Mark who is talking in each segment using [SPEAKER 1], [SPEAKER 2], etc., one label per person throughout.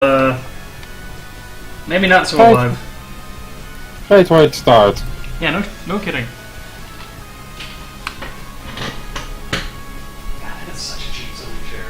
[SPEAKER 1] Maybe not so
[SPEAKER 2] Right.
[SPEAKER 1] alive.
[SPEAKER 2] Right where it starts.
[SPEAKER 1] Yeah, no kidding. God, that's such a cheap silly chair.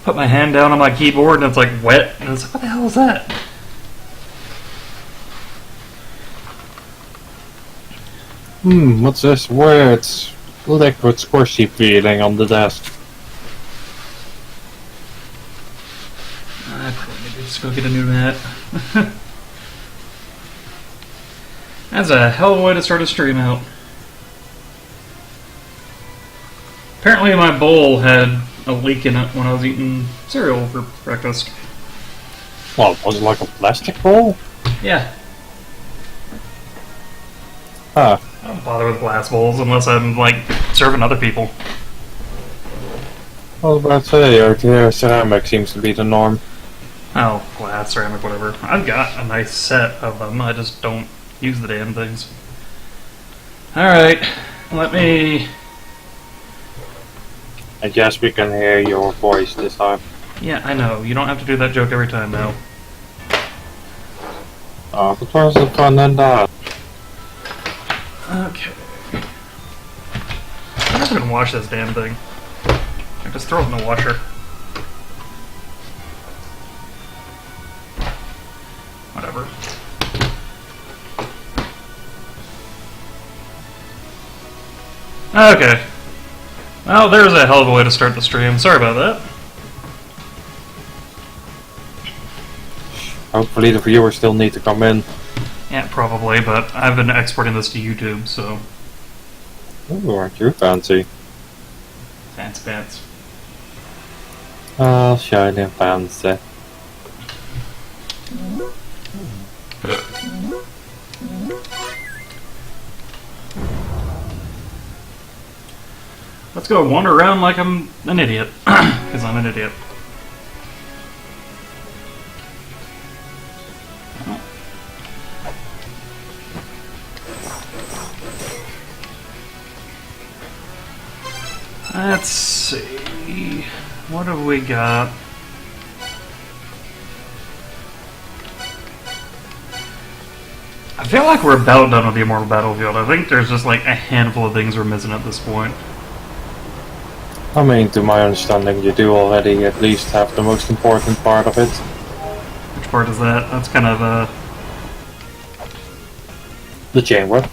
[SPEAKER 1] Put my hand down on my keyboard and it's like wet, and it's like, what the hell is that?
[SPEAKER 2] What's this weird liquid squishy feeling on the desk?
[SPEAKER 1] I probably need to just go get a new mat. That's a hell of a way to start a stream out. Apparently my bowl had a leak in it when I was eating cereal for breakfast.
[SPEAKER 2] Well, was it like a plastic bowl?
[SPEAKER 1] Yeah,
[SPEAKER 2] Huh.
[SPEAKER 1] I don't bother with glass bowls unless I'm, like, serving other people.
[SPEAKER 2] I was about to say, your clear ceramic seems to be the norm.
[SPEAKER 1] Oh, glass, ceramic, whatever. I've got a nice set of them, I just don't use the damn things. Alright, let me...
[SPEAKER 2] I guess we can hear your voice this time.
[SPEAKER 1] Yeah, I know, you don't have to do that joke every time now.
[SPEAKER 2] Oh, but where's the fun in that?
[SPEAKER 1] Okay. I'm not gonna wash this damn thing. I just throw it in the washer. Whatever. Okay. Well, there's a hell of a way to start the stream. Sorry about that.
[SPEAKER 2] Hopefully the viewers still need to come in.
[SPEAKER 1] Yeah, probably, but I've been exporting this to YouTube, so...
[SPEAKER 2] Ooh, aren't you fancy?
[SPEAKER 1] Fancy pants.
[SPEAKER 2] Oh, shiny and fancy.
[SPEAKER 1] Let's go wander around like I'm an idiot. Because I'm an idiot. Let's see. What have we got? I feel like we're about done with the Immortal Battlefield. I think there's just like a handful of things we're missing at this point.
[SPEAKER 2] I mean, to my understanding, you do already at least have the most important part of it.
[SPEAKER 1] Which part is that? That's kind of
[SPEAKER 2] The chamber.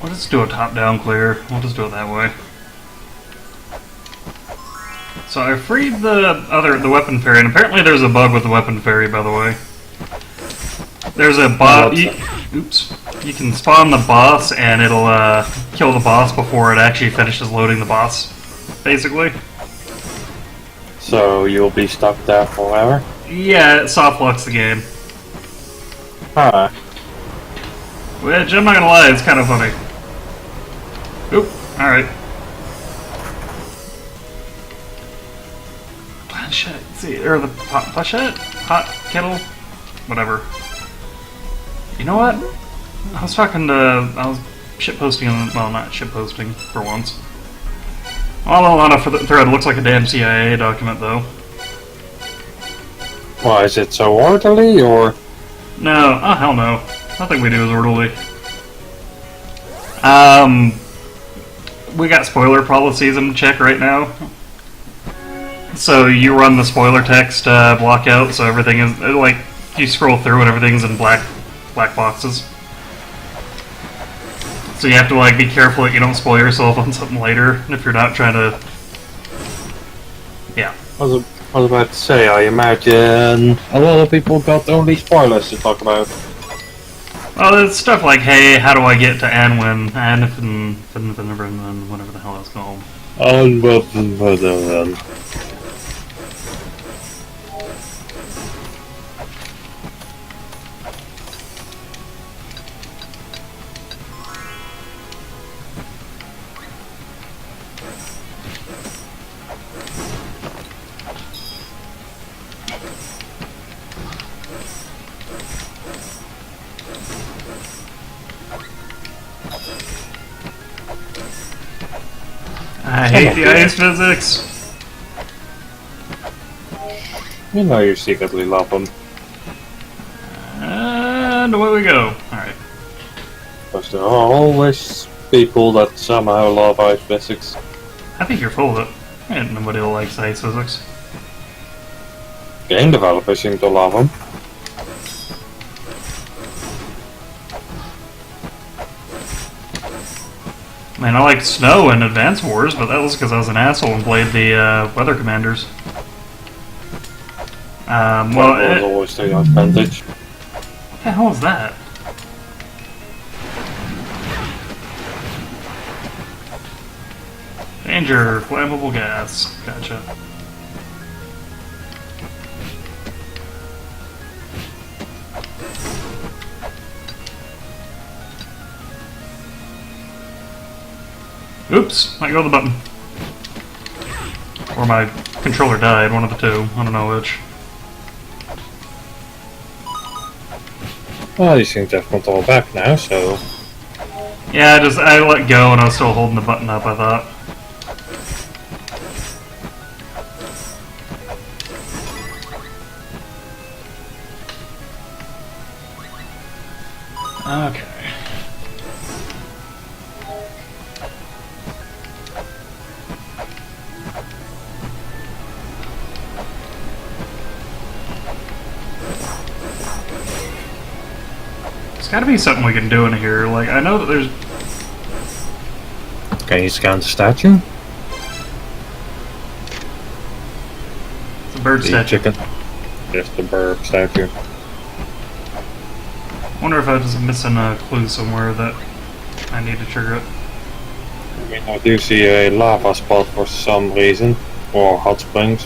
[SPEAKER 1] We'll just do a top-down clear. We'll just do it that way. So I freed the weapon fairy, and apparently there's a bug with the weapon fairy, by the way. There's a boss. Oops. You can spawn the boss, and it'll kill the boss before it actually finishes loading the boss, basically.
[SPEAKER 2] So you'll be stuck there forever?
[SPEAKER 1] Yeah, it soft locks the game.
[SPEAKER 2] Huh.
[SPEAKER 1] Which, I'm not gonna lie, it's kind of funny. Oop, alright. Planchette, see, or the planchette? Hot kettle? Whatever. You know what? I was shitposting, well, not shitposting, for once. Well, Mulana for the thread looks like a damn CIA document, though.
[SPEAKER 2] Why, is it so orderly, or...?
[SPEAKER 1] No, oh hell no. Nothing we do is orderly. We got spoiler policies in check right now. So you run the spoiler text block out, so everything is like you scroll through and everything's in black boxes. So you have to like be careful that you don't spoil yourself on something later if you're not trying to. Yeah.
[SPEAKER 2] I I was about to say, I imagine a lot of people got only spoilers to talk about.
[SPEAKER 1] Well, it's stuff like, hey, how do I get to Anwin? Whatever the hell it's called. I hate the ice physics.
[SPEAKER 2] You know you secretly love them.
[SPEAKER 1] And away we go. Alright.
[SPEAKER 2] Because there are always people that somehow love ice physics.
[SPEAKER 1] I think you're full of it. And nobody likes ice physics.
[SPEAKER 2] Game developers seem to love them.
[SPEAKER 1] I mean, I liked snow in Advance Wars, but that was because I was an asshole and played the Weather Commanders.
[SPEAKER 2] Well, it was always the advantage.
[SPEAKER 1] What the hell is that? Danger, flammable gas. Gotcha. Oops, let go of the button. Or my controller died, one of the two. I don't know which.
[SPEAKER 2] Well, you seem to have control back now, so...
[SPEAKER 1] Yeah, I let go and I was still holding the button up, I thought. Okay. There's gotta be something we can do in here. Like, I know that there's...
[SPEAKER 2] Can you scan the statue?
[SPEAKER 1] It's a bird statue.
[SPEAKER 2] Chicken. Just the bird statue.
[SPEAKER 1] I wonder if I was missing a clue somewhere that I need to trigger it.
[SPEAKER 2] I mean, I do see a lava spot for some reason. Or hot springs.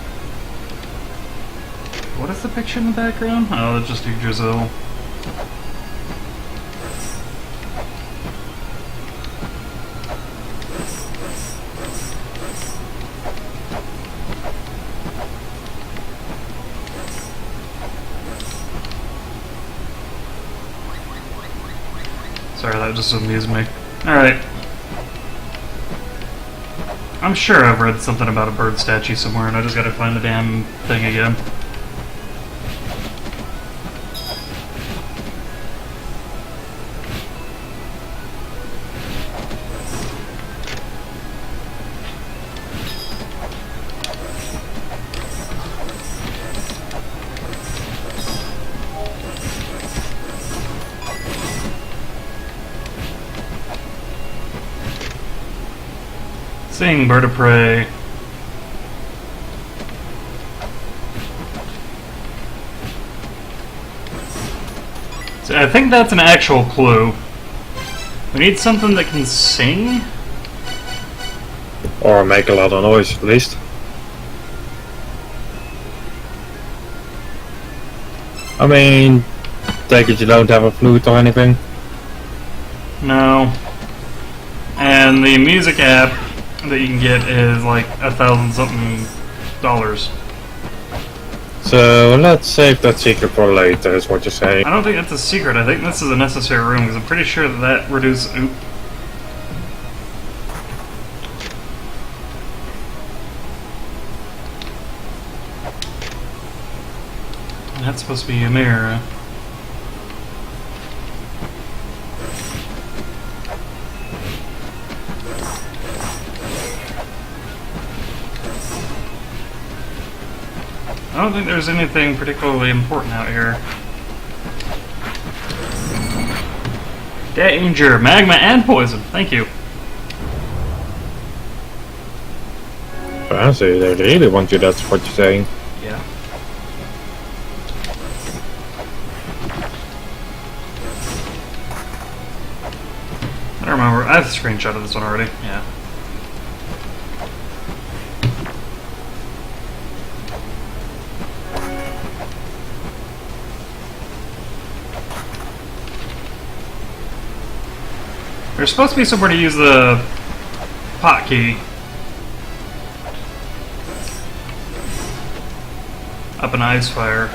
[SPEAKER 1] What is the picture in the background? Oh, it's just Yggdrasil. Sorry, that just amused me. Alright. I'm sure I've read something about a bird statue somewhere and I just gotta find the damn thing again. Sing, bird of prey. So I think that's an actual clue. We need something that can sing?
[SPEAKER 2] Or make a lot of noise, at least. I mean, take it you don't have a flute or anything.
[SPEAKER 1] No. And the music app that you can get is like $1,000-something.
[SPEAKER 2] So let's save that secret for later, is what you're saying.
[SPEAKER 1] I don't think that's a secret. I think this is a necessary room because I'm pretty sure that reduces. Oop. That's supposed to be a mirror. I don't think there's anything particularly important out here. Danger! Magma and poison! Thank you.
[SPEAKER 2] Fancy, they really want you, that's what you're saying.
[SPEAKER 1] Yeah. I don't remember. I have a screenshot of this one already. Yeah. There's supposed to be somewhere to use the pot key. Up an ice fire.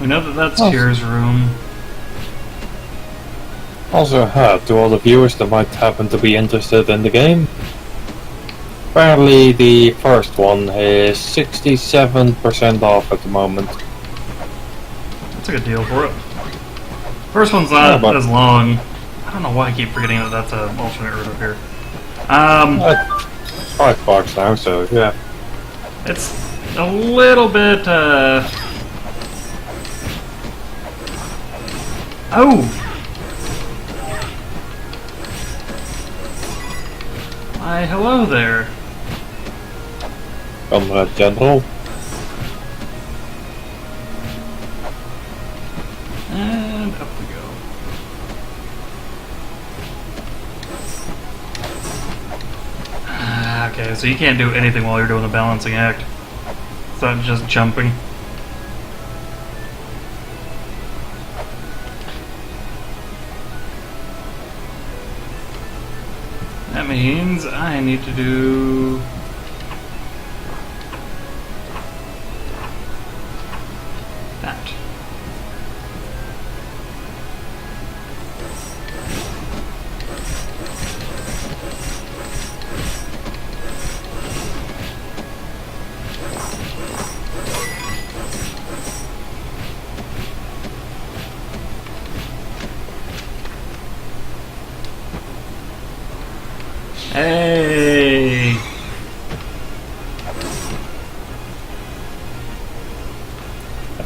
[SPEAKER 1] We know that that's Tyr's room.
[SPEAKER 2] Also, to all the viewers that might happen to be interested in the game, apparently the first one is 67% off at the moment.
[SPEAKER 1] That's a good deal for it. First one's not as long. I don't know why I keep forgetting that that's an alternate route up here.
[SPEAKER 2] It's $5 now, so yeah.
[SPEAKER 1] It's a little bit, Oh! Why, hello there.
[SPEAKER 2] Comrade General.
[SPEAKER 1] And up we go. Okay, so you can't do anything while you're doing the balancing act. It's not just jumping. That means I need to do... that. Hey!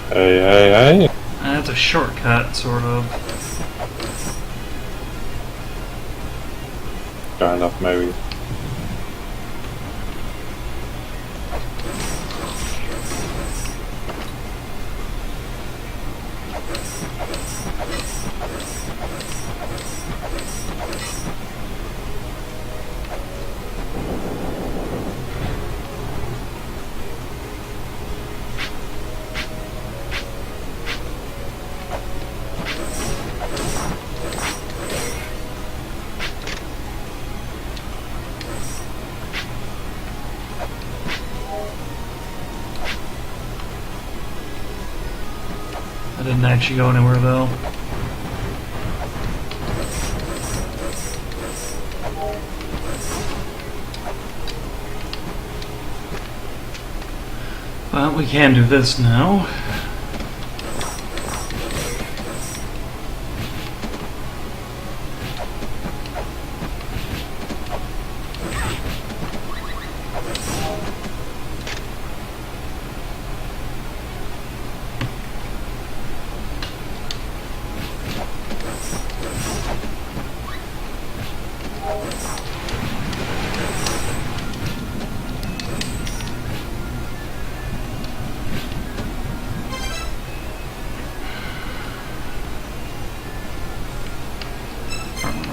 [SPEAKER 2] Hey.
[SPEAKER 1] That's a shortcut, sort of.
[SPEAKER 2] Kind of, maybe.
[SPEAKER 1] I didn't actually go anywhere though. But we can do this now.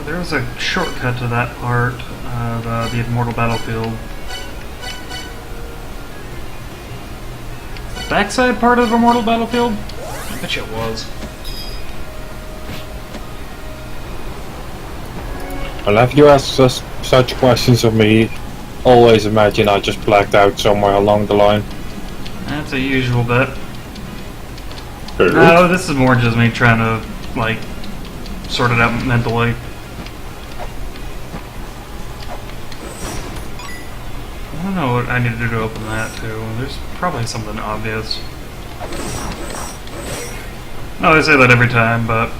[SPEAKER 1] There's a shortcut to that part of the Immortal Battlefield. Backside part of Immortal Battlefield? I bet you it was.
[SPEAKER 2] Well, if you ask such questions of me, always imagine I just blacked out somewhere along the line.
[SPEAKER 1] That's a usual bit.
[SPEAKER 2] True.
[SPEAKER 1] No, this is more just me trying to, like, sort it out mentally. I don't know what I need to do to open that, too. There's probably something obvious. No, I say that every time, but...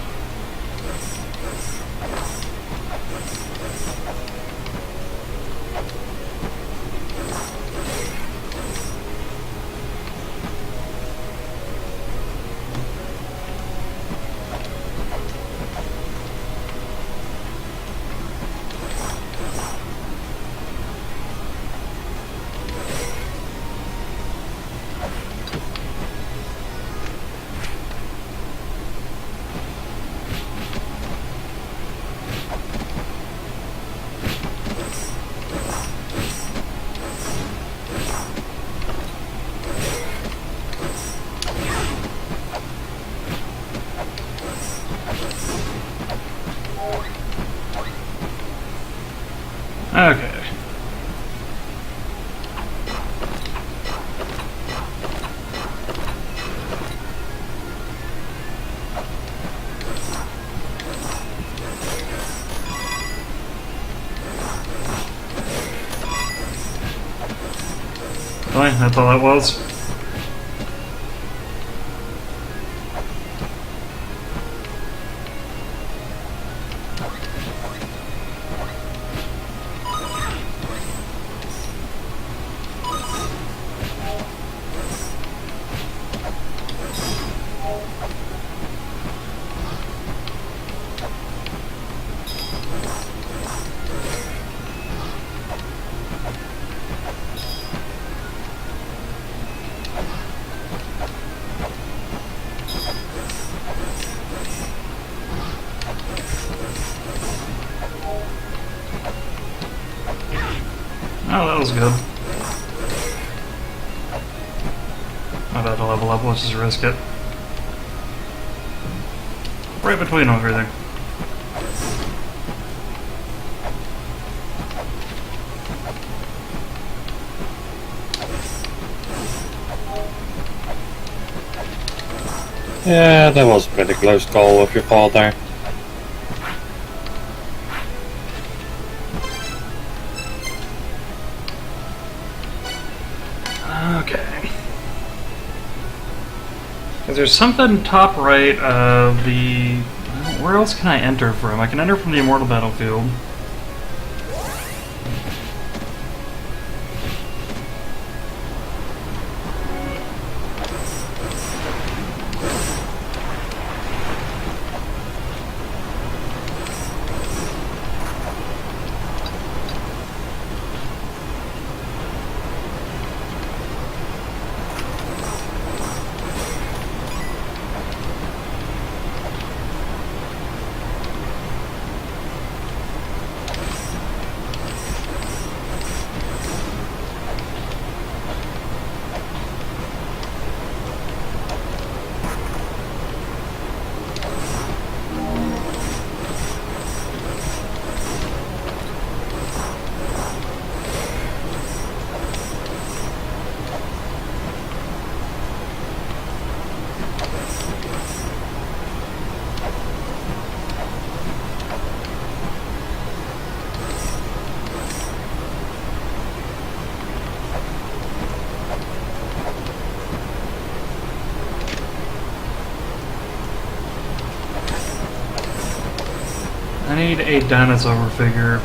[SPEAKER 1] Okay. Fine, that's all that was. Oh, that was good. I'm about to level up, let's just risk it. Right between everything.
[SPEAKER 2] Yeah, that was a pretty close call with your fall there.
[SPEAKER 1] Okay. Is there something top right of the... Where else can I enter from? I can enter from the Immortal Battlefield. I need a dinosaur figure.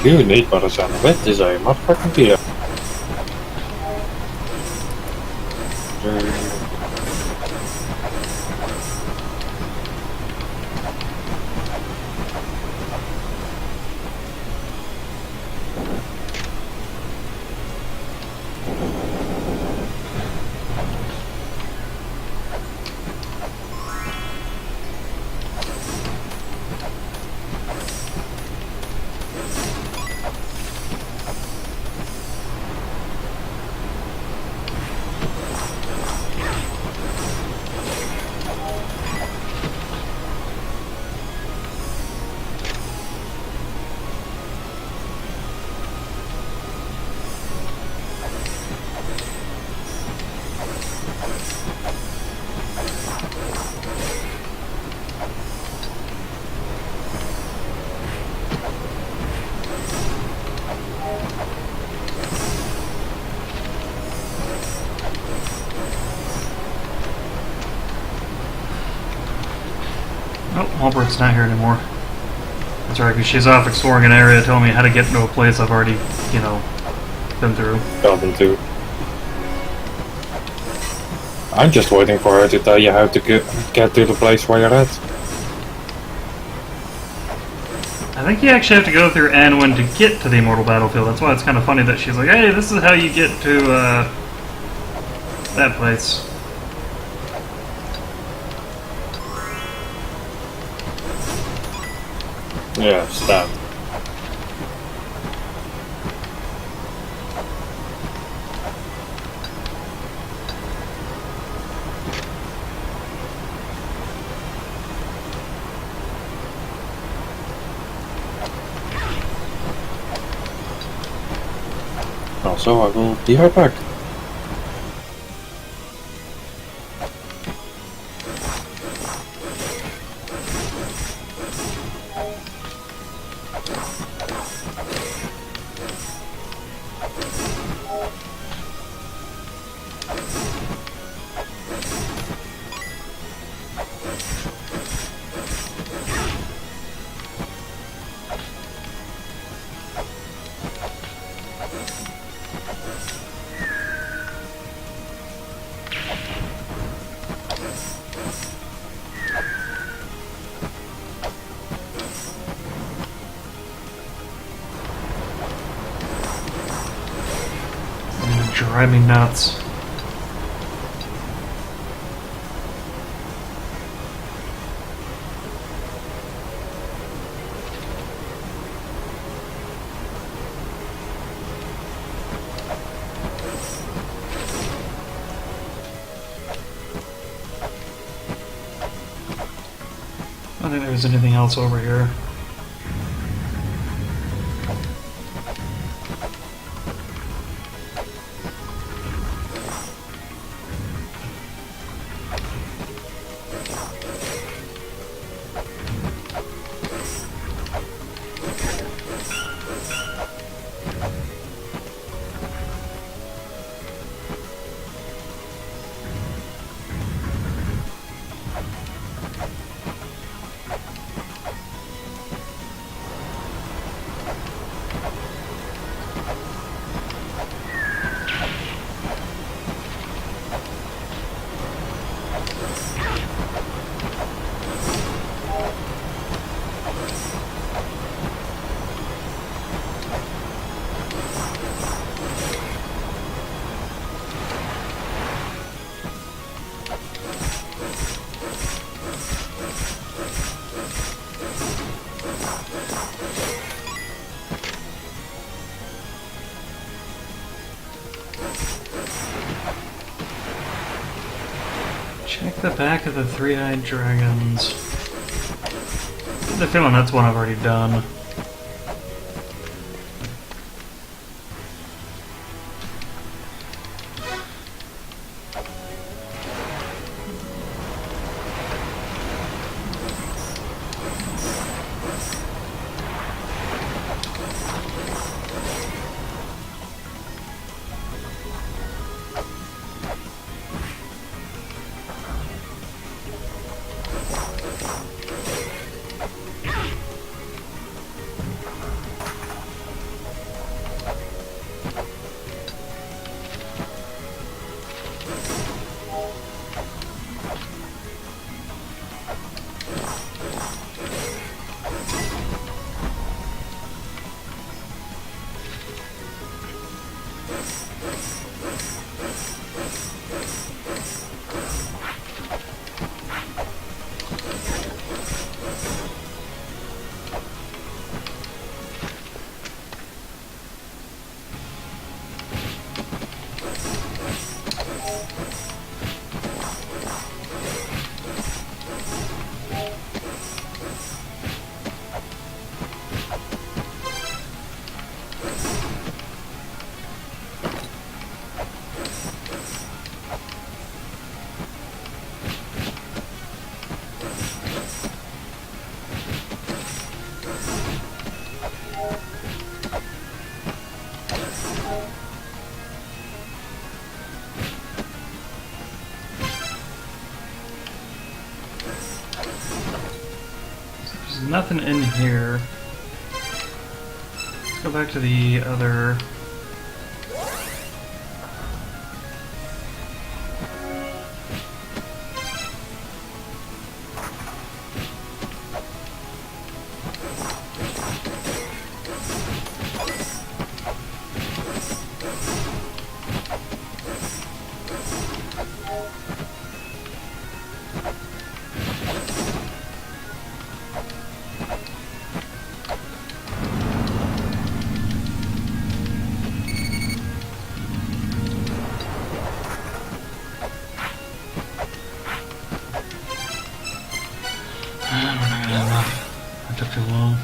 [SPEAKER 2] You niet maar eens aan de wet te zijn, maar fucking hier.
[SPEAKER 1] Walbrook's not here anymore. That's right, because she's off exploring an area telling me how to get into a place I've already, you know, been through.
[SPEAKER 2] Gotten to. I'm just waiting for her to tell you how to get to the place where you're at.
[SPEAKER 1] I think you actually have to go through Anwin to get to the Immortal Battlefield. That's why it's kind of funny that she's like, hey, this is how you get to, that place.
[SPEAKER 2] Yeah, stab. Also, I will be right back.
[SPEAKER 1] Drive me nuts. I don't think there's anything else over here. Check the back of the three-eyed dragons. I have the feeling that's one I've already done. nothing in here. Let's go back to the other... We're not gonna have enough. That took too long.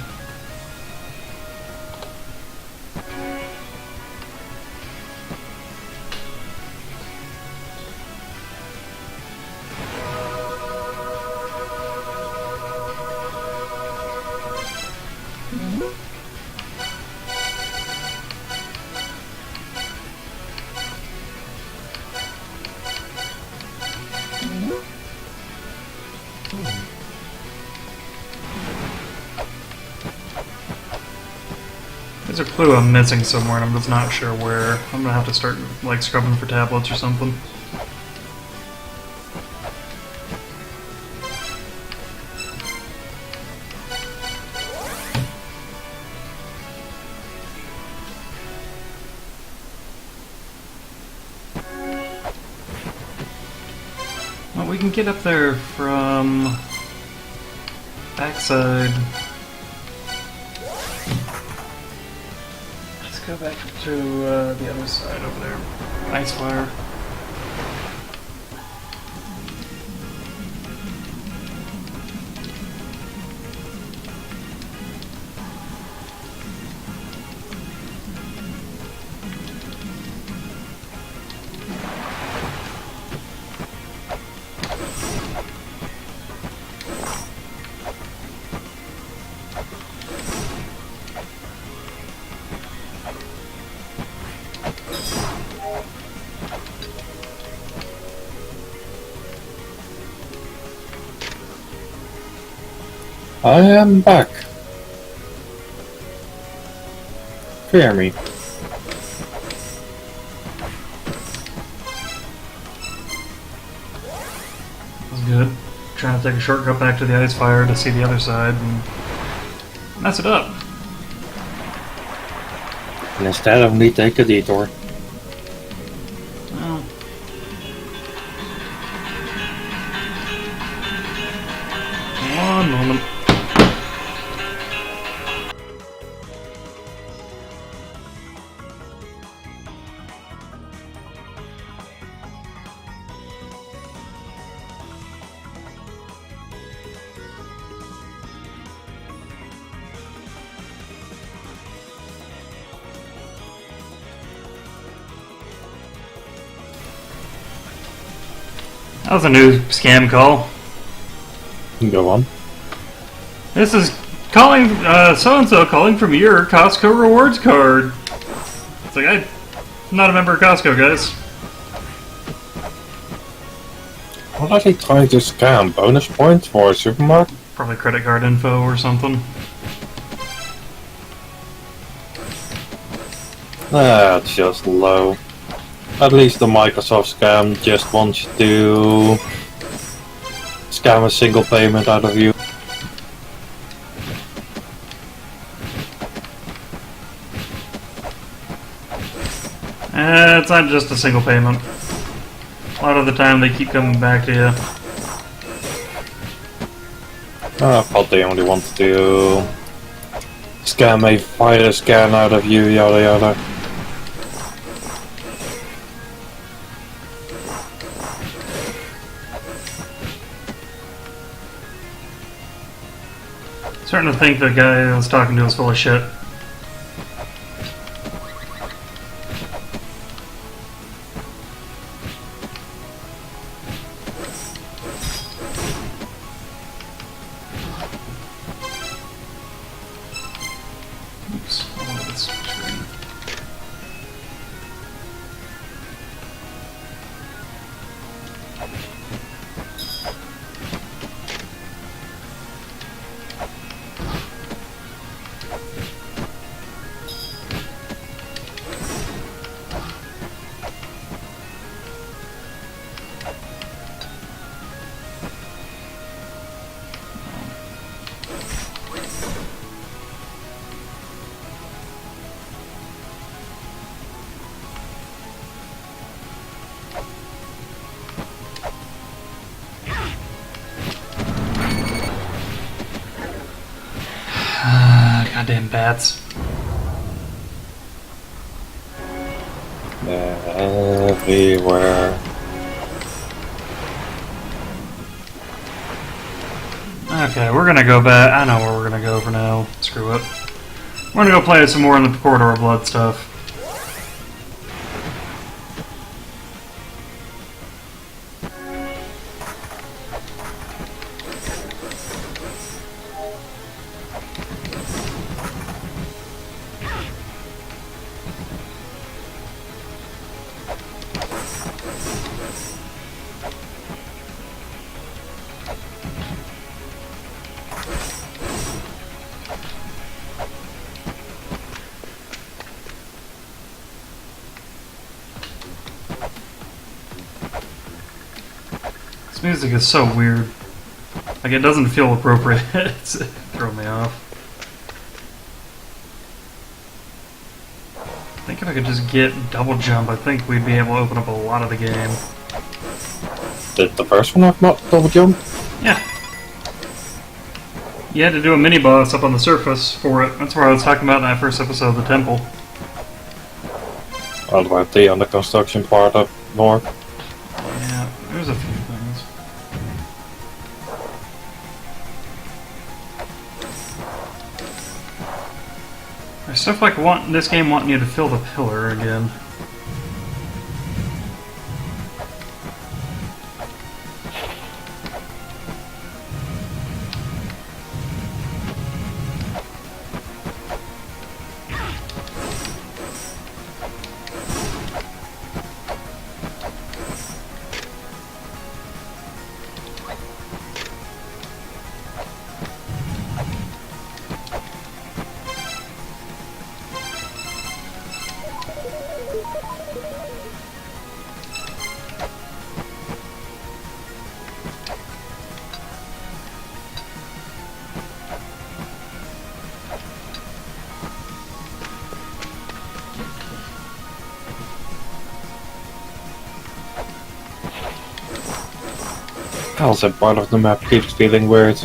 [SPEAKER 1] There's a clue I'm missing somewhere and I'm just not sure where. I'm gonna have to start like scrubbing for tablets or something. Well, we can get up there from backside. Let's go back to the other side over there. Ice fire.
[SPEAKER 2] I am back. Fear me.
[SPEAKER 1] That was good. Trying to take a shortcut back to the ice fire to see the other side and mess it up.
[SPEAKER 2] And instead of me take a detour.
[SPEAKER 1] Well. One moment. That was a new scam call.
[SPEAKER 2] Go on.
[SPEAKER 1] This is calling, so-and-so calling from your Costco rewards card. It's like, I'm not a member of Costco, guys.
[SPEAKER 2] What are they trying to scam? Bonus points for a supermarket?
[SPEAKER 1] Probably credit card info or something.
[SPEAKER 2] That's just low. At least the Microsoft scam just wants to scam a single payment out of you.
[SPEAKER 1] It's not just a single payment. A lot of the time they keep coming back to you.
[SPEAKER 2] I thought they only wanted to scam a virus scan out of you, yada yada.
[SPEAKER 1] Starting to think the guy I was talking to was full of shit. Oops. Oh, that's true. Goddamn bats.
[SPEAKER 2] Everywhere.
[SPEAKER 1] Okay, we're gonna go back. I know where we're gonna go for now. Screw it. We're gonna go play some more in the Corridor of Blood stuff. This music is so weird. Like, it doesn't feel appropriate. It's throwing me off. I think if I could just get double jump, I think we'd be able to open up a lot of the game.
[SPEAKER 2] Did the first one have not double jump?
[SPEAKER 1] Yeah. You had to do a mini boss up on the surface for it. That's what I was talking about in that first episode of the temple.
[SPEAKER 2] What about the under construction part up north?
[SPEAKER 1] Yeah, there's a few things. There's stuff like this game wanting you to fill the pillar again.
[SPEAKER 2] How's that part of the map keeps feeling weird?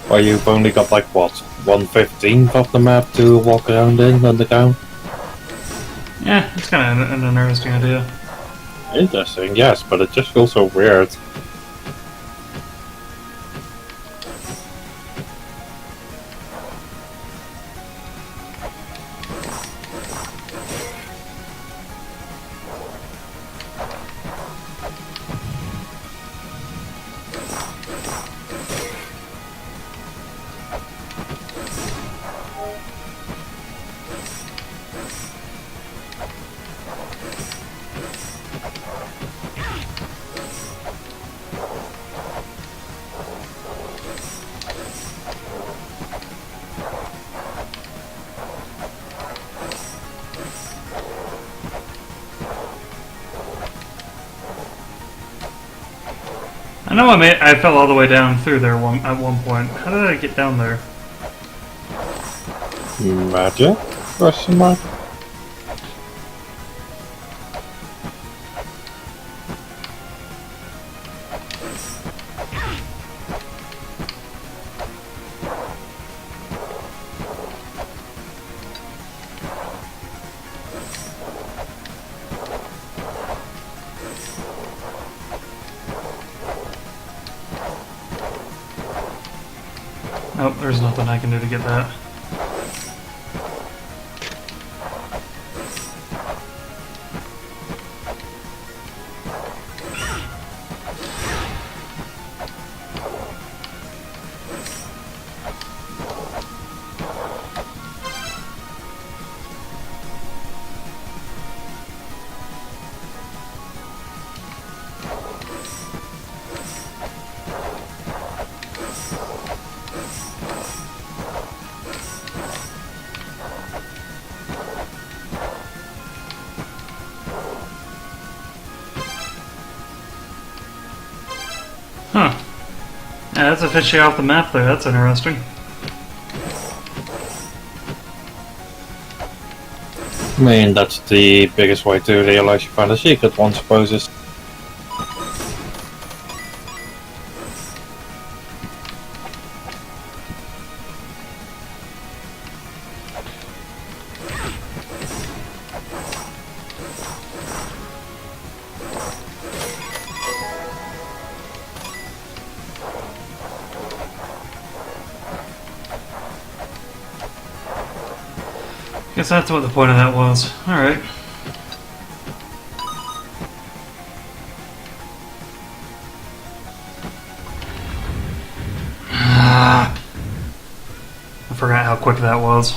[SPEAKER 2] Where you've only got like what, 1/15th of the map to walk around in underground?
[SPEAKER 1] Yeah, it's kind of an interesting idea.
[SPEAKER 2] Interesting, yes, but it just feels so weird.
[SPEAKER 1] I know I fell all the way down through there at one point. How did I get down there?
[SPEAKER 2] Magic? Question mark?
[SPEAKER 1] Nope, there's nothing I can do to get that. Huh. Yeah, that's a fishy off the map there. That's interesting.
[SPEAKER 2] I mean, that's the biggest way to realize you found a secret, one supposes.
[SPEAKER 1] Guess that's what the point of that was. Alright. I forgot how quick that was.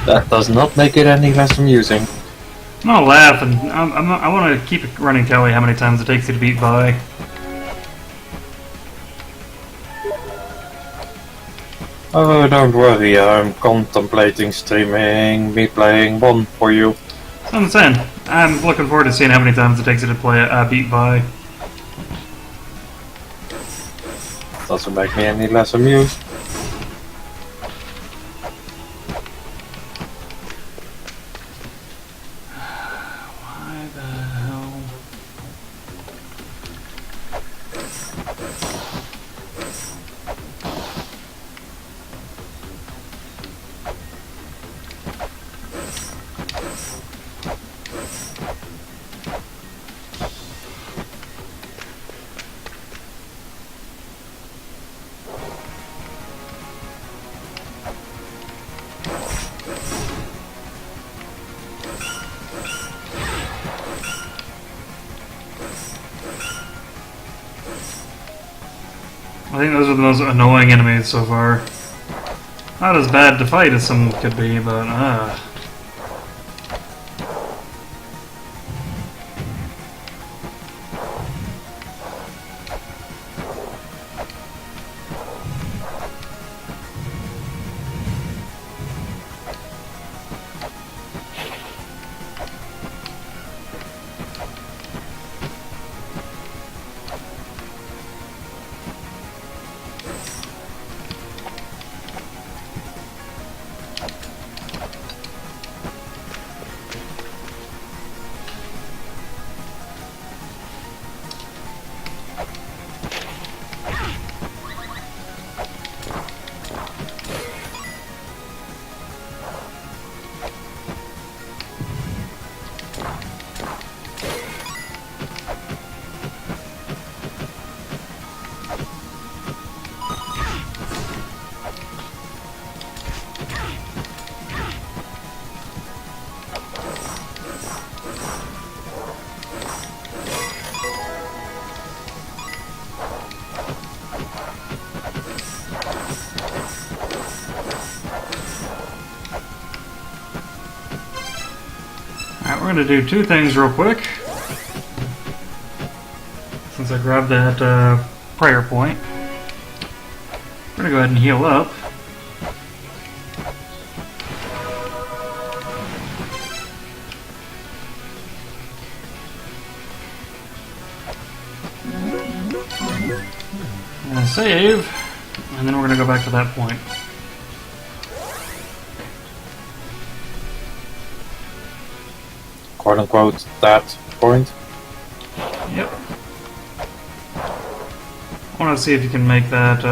[SPEAKER 2] That does not make it any less amusing.
[SPEAKER 1] I'm not laughing. I want to keep a running tally how many times it takes you to beat Vi.
[SPEAKER 2] Oh, don't worry, I'm contemplating streaming me playing one for you.
[SPEAKER 1] So I'm saying, I'm looking forward to seeing how many times it takes you to play beat Vi.
[SPEAKER 2] Doesn't make me any less amused.
[SPEAKER 1] Why the hell? I think those are the most annoying enemies so far. Not as bad to fight as some could be, but alright, we're gonna do two things real quick. Since I grabbed that prayer point. We're gonna go ahead and heal up. And save, and then we're gonna go back to that point.
[SPEAKER 2] Quote unquote, that point.
[SPEAKER 1] Yep. I want to see if you can make that,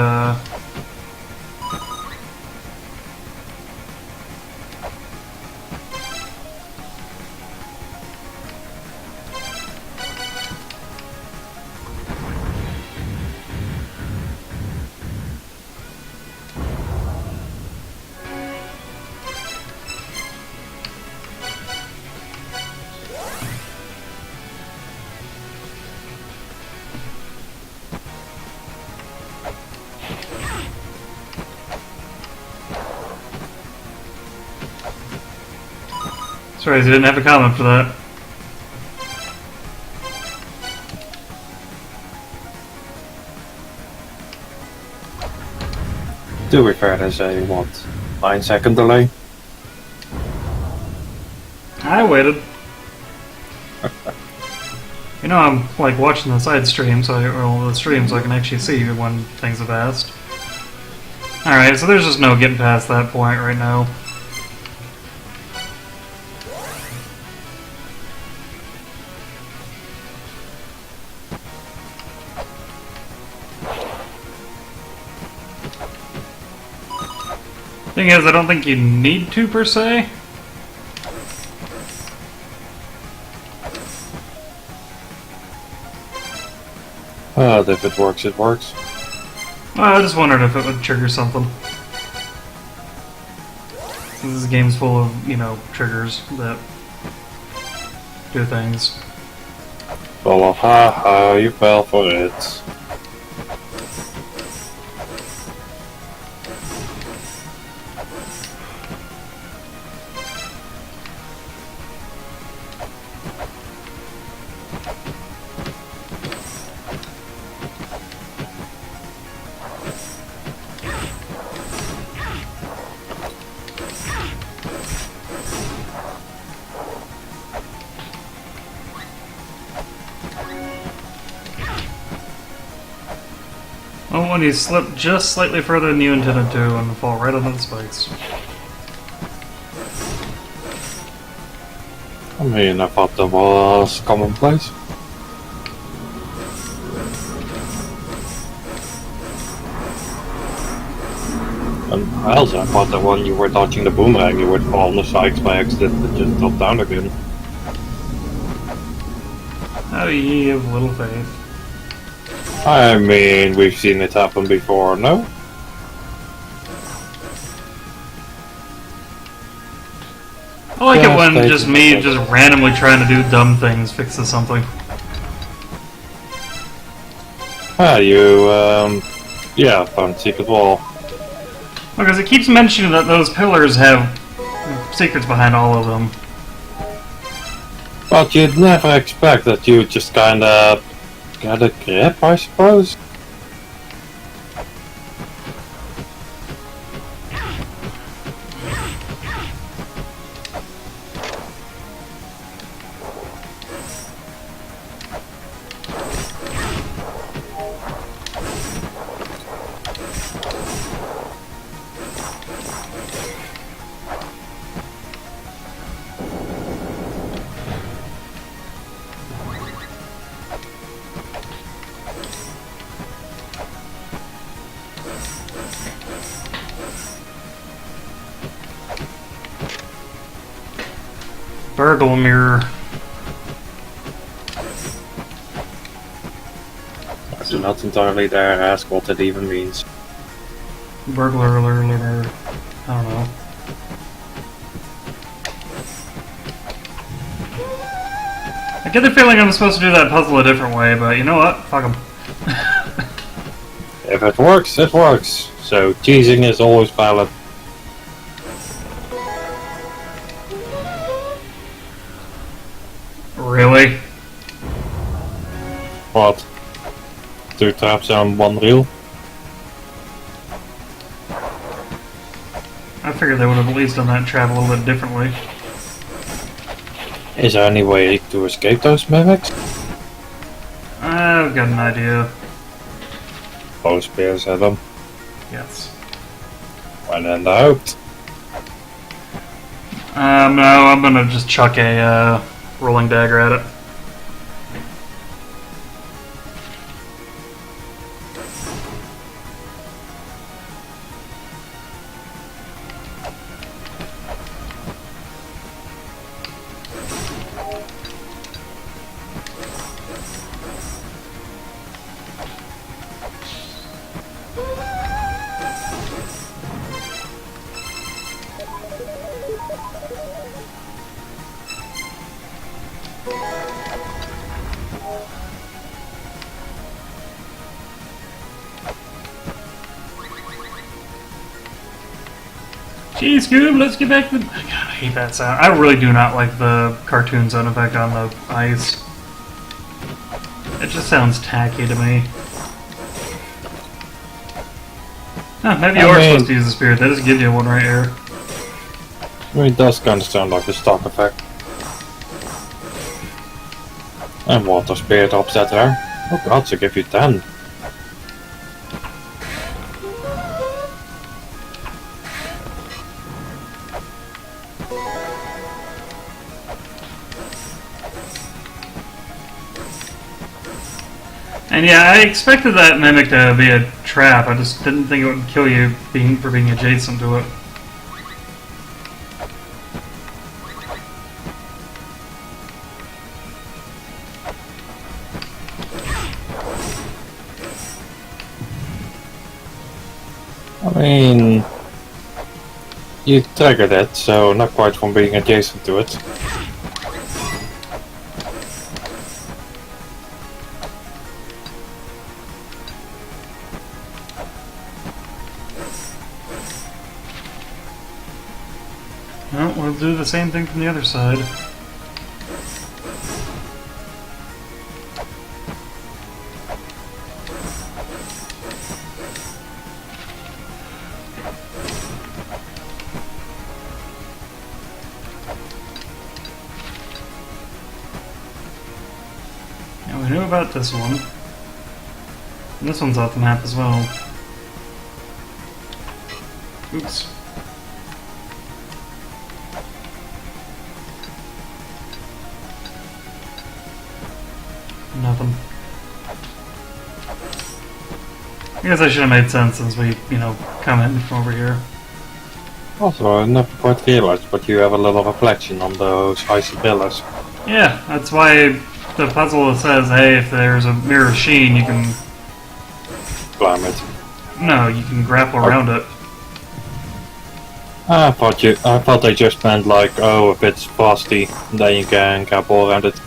[SPEAKER 1] sorry, I didn't have a comment for that.
[SPEAKER 2] To be fair, there's a, what, 9-second delay?
[SPEAKER 1] I waited. You know, I'm like watching the side stream, or the stream, so I can actually see when things have passed. Alright, so there's just no getting past that point right now. Thing is, I don't think you need to, per se.
[SPEAKER 2] If it works, it works.
[SPEAKER 1] Well, I just wondered if it would trigger something. This game's full of, you know, triggers that do things.
[SPEAKER 2] Well, haha, you fell for it.
[SPEAKER 1] Oh, when you slip just slightly further than you intended to and fall right onto the spikes.
[SPEAKER 2] I mean, I thought that was commonplace. And also, I thought that when you were dodging the boomerang, you would fall on the spikes by accident and just drop down again.
[SPEAKER 1] How do ye have little faith?
[SPEAKER 2] I mean, we've seen it happen before, no?
[SPEAKER 1] I like
[SPEAKER 2] Yeah,
[SPEAKER 1] it when
[SPEAKER 2] stay
[SPEAKER 1] just
[SPEAKER 2] to
[SPEAKER 1] me
[SPEAKER 2] the-
[SPEAKER 1] just randomly trying to do dumb things fixes something.
[SPEAKER 2] Yeah, found secret wall.
[SPEAKER 1] Because it keeps mentioning that those pillars have secrets behind all of them.
[SPEAKER 2] But you'd never expect that you just kinda get a grip, I suppose?
[SPEAKER 1] Burgle mirror.
[SPEAKER 2] I do not entirely dare ask what it even means.
[SPEAKER 1] Burglar alert. I don't know. I get the feeling I'm supposed to do that puzzle a different way, but you know what? Fuck 'em.
[SPEAKER 2] If it works, it works. So teasing is always valid.
[SPEAKER 1] Really?
[SPEAKER 2] What? 2 traps on 1 reel?
[SPEAKER 1] I figured they would have at least done that trap a little bit differently.
[SPEAKER 2] Is there any way to escape those mimics?
[SPEAKER 1] I've got an idea.
[SPEAKER 2] Throw spears at them.
[SPEAKER 1] Yes.
[SPEAKER 2] When in doubt.
[SPEAKER 1] No, I'm gonna just chuck a rolling dagger at it. Gee, Scoob, let's get back to the... God, I hate that sound. I really do not like the cartoon sound effect on the ice. It just sounds tacky to me. Huh, maybe you are supposed to use the spirit. That just gives you one right here.
[SPEAKER 2] I mean, it does kind of sound like a stock effect. And water spirit upset there. Oh god, so give you 10.
[SPEAKER 1] And yeah, I expected that mimic to be a trap. I just didn't think it would kill you for being adjacent to it.
[SPEAKER 2] I mean, you triggered it, so not quite from being adjacent to it.
[SPEAKER 1] Well, we'll do the same thing from the other side. Yeah, we knew about this one. And this one's off the map as well. Oops. Nothing. I guess I should have made sense since we, come in from over here.
[SPEAKER 2] Also, I never quite realized, but you have a little reflection on those icy pillars.
[SPEAKER 1] Yeah, that's why the puzzle says, hey, if there's a mirror sheen, you can...
[SPEAKER 2] Climb it.
[SPEAKER 1] No, you can grapple around it.
[SPEAKER 2] I thought they just meant like, oh, if it's frosty, then you can grapple around it.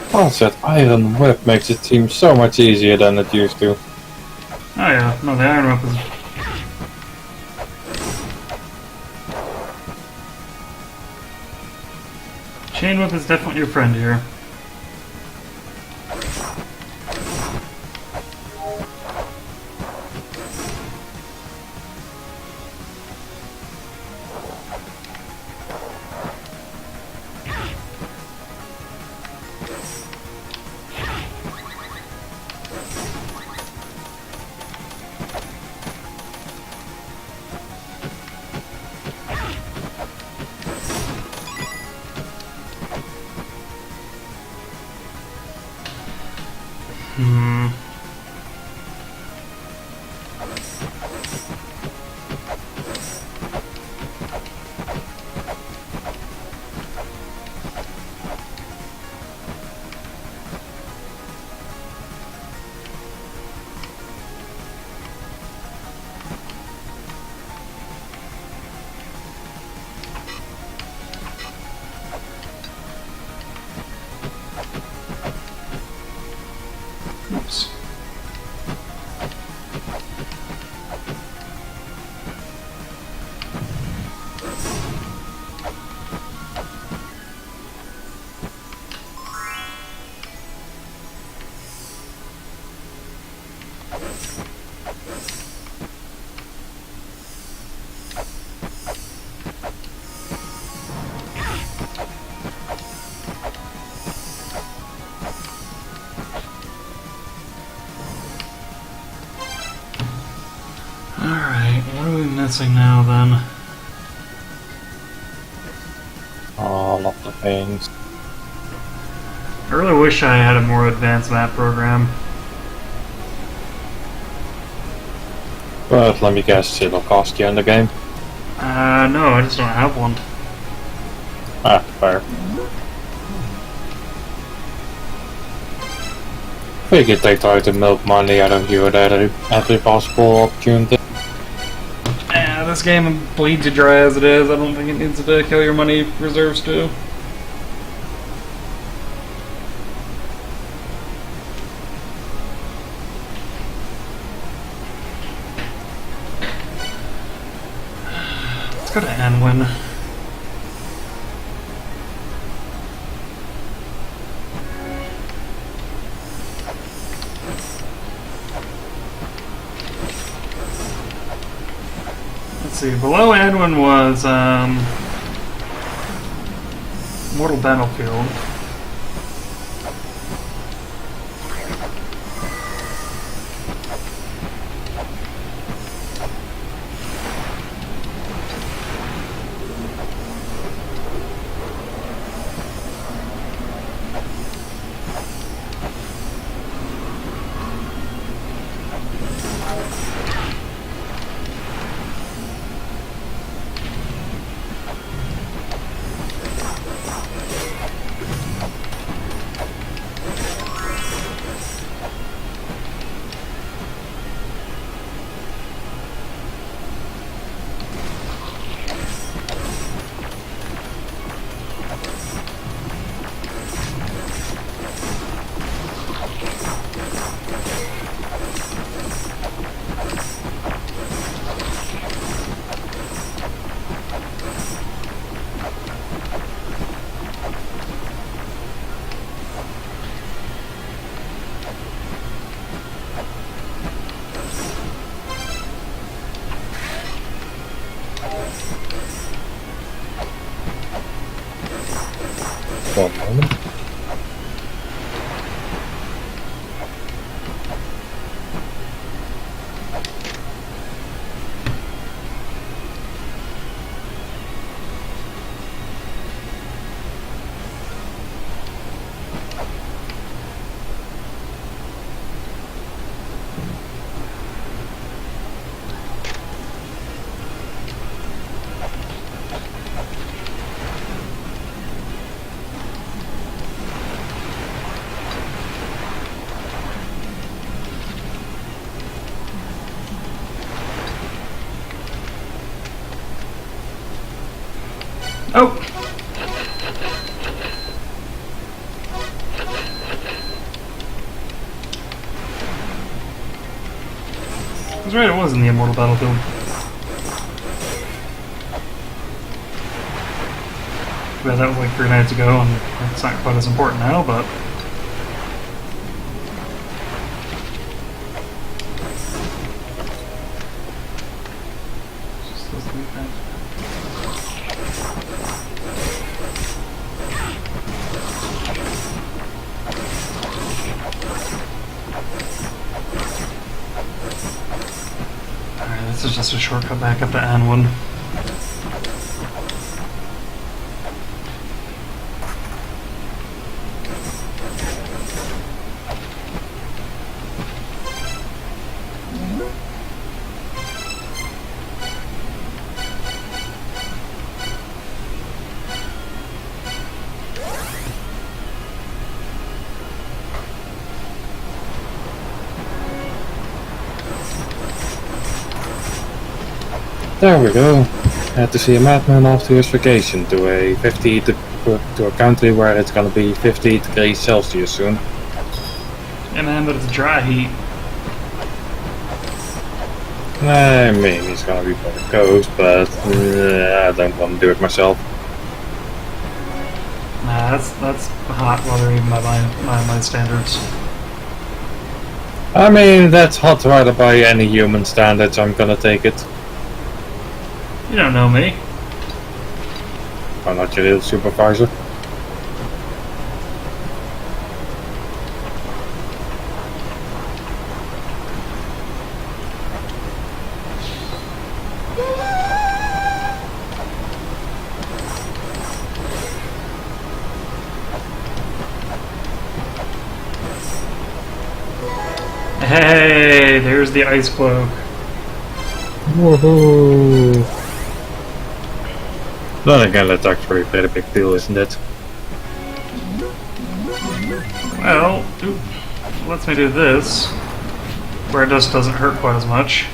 [SPEAKER 2] Plus, that iron whip makes it seem so much easier than it used to.
[SPEAKER 1] Oh yeah, no, the iron whip is... Chain whip is definitely your friend here. Hmm. Oops. Alright, what are we missing now then?
[SPEAKER 2] Oh, lot of things.
[SPEAKER 1] I really wish I had a more advanced map program.
[SPEAKER 2] But let me guess, it'll cost you in the game.
[SPEAKER 1] No, I just don't have one.
[SPEAKER 2] Ah, fair. Figured they tried to milk money out of you at every possible opportunity.
[SPEAKER 1] Yeah, this game bleeds you dry as it is. I don't think it needs to kill your money reserves too. Let's go to Anwin. Let's see, below Anwin was, Mortal Battlefield.
[SPEAKER 2] One moment.
[SPEAKER 1] Oh! I was right, it was in the Immortal Battlefield. But that was like 3 nights ago, and it's not quite as important now, but... Just those three things. Alright, this is just a shortcut back up to N1.
[SPEAKER 2] There we go. Had to see a madman off to his vacation to a country where it's gonna be 50 degrees Celsius soon.
[SPEAKER 1] Yeah man, but it's dry heat.
[SPEAKER 2] I mean, he's gonna be by the coast, but I don't want to do it myself.
[SPEAKER 1] Nah, that's hot weather even by my standards.
[SPEAKER 2] I mean, that's hot weather by any human standards. I'm gonna take it.
[SPEAKER 1] You don't know me.
[SPEAKER 2] I'm not your little supervisor.
[SPEAKER 1] Hey, there's the ice cloak.
[SPEAKER 2] Woohoo! Then again, that's actually a very big deal, isn't it?
[SPEAKER 1] Well, lets me do this, where it just doesn't hurt quite as much.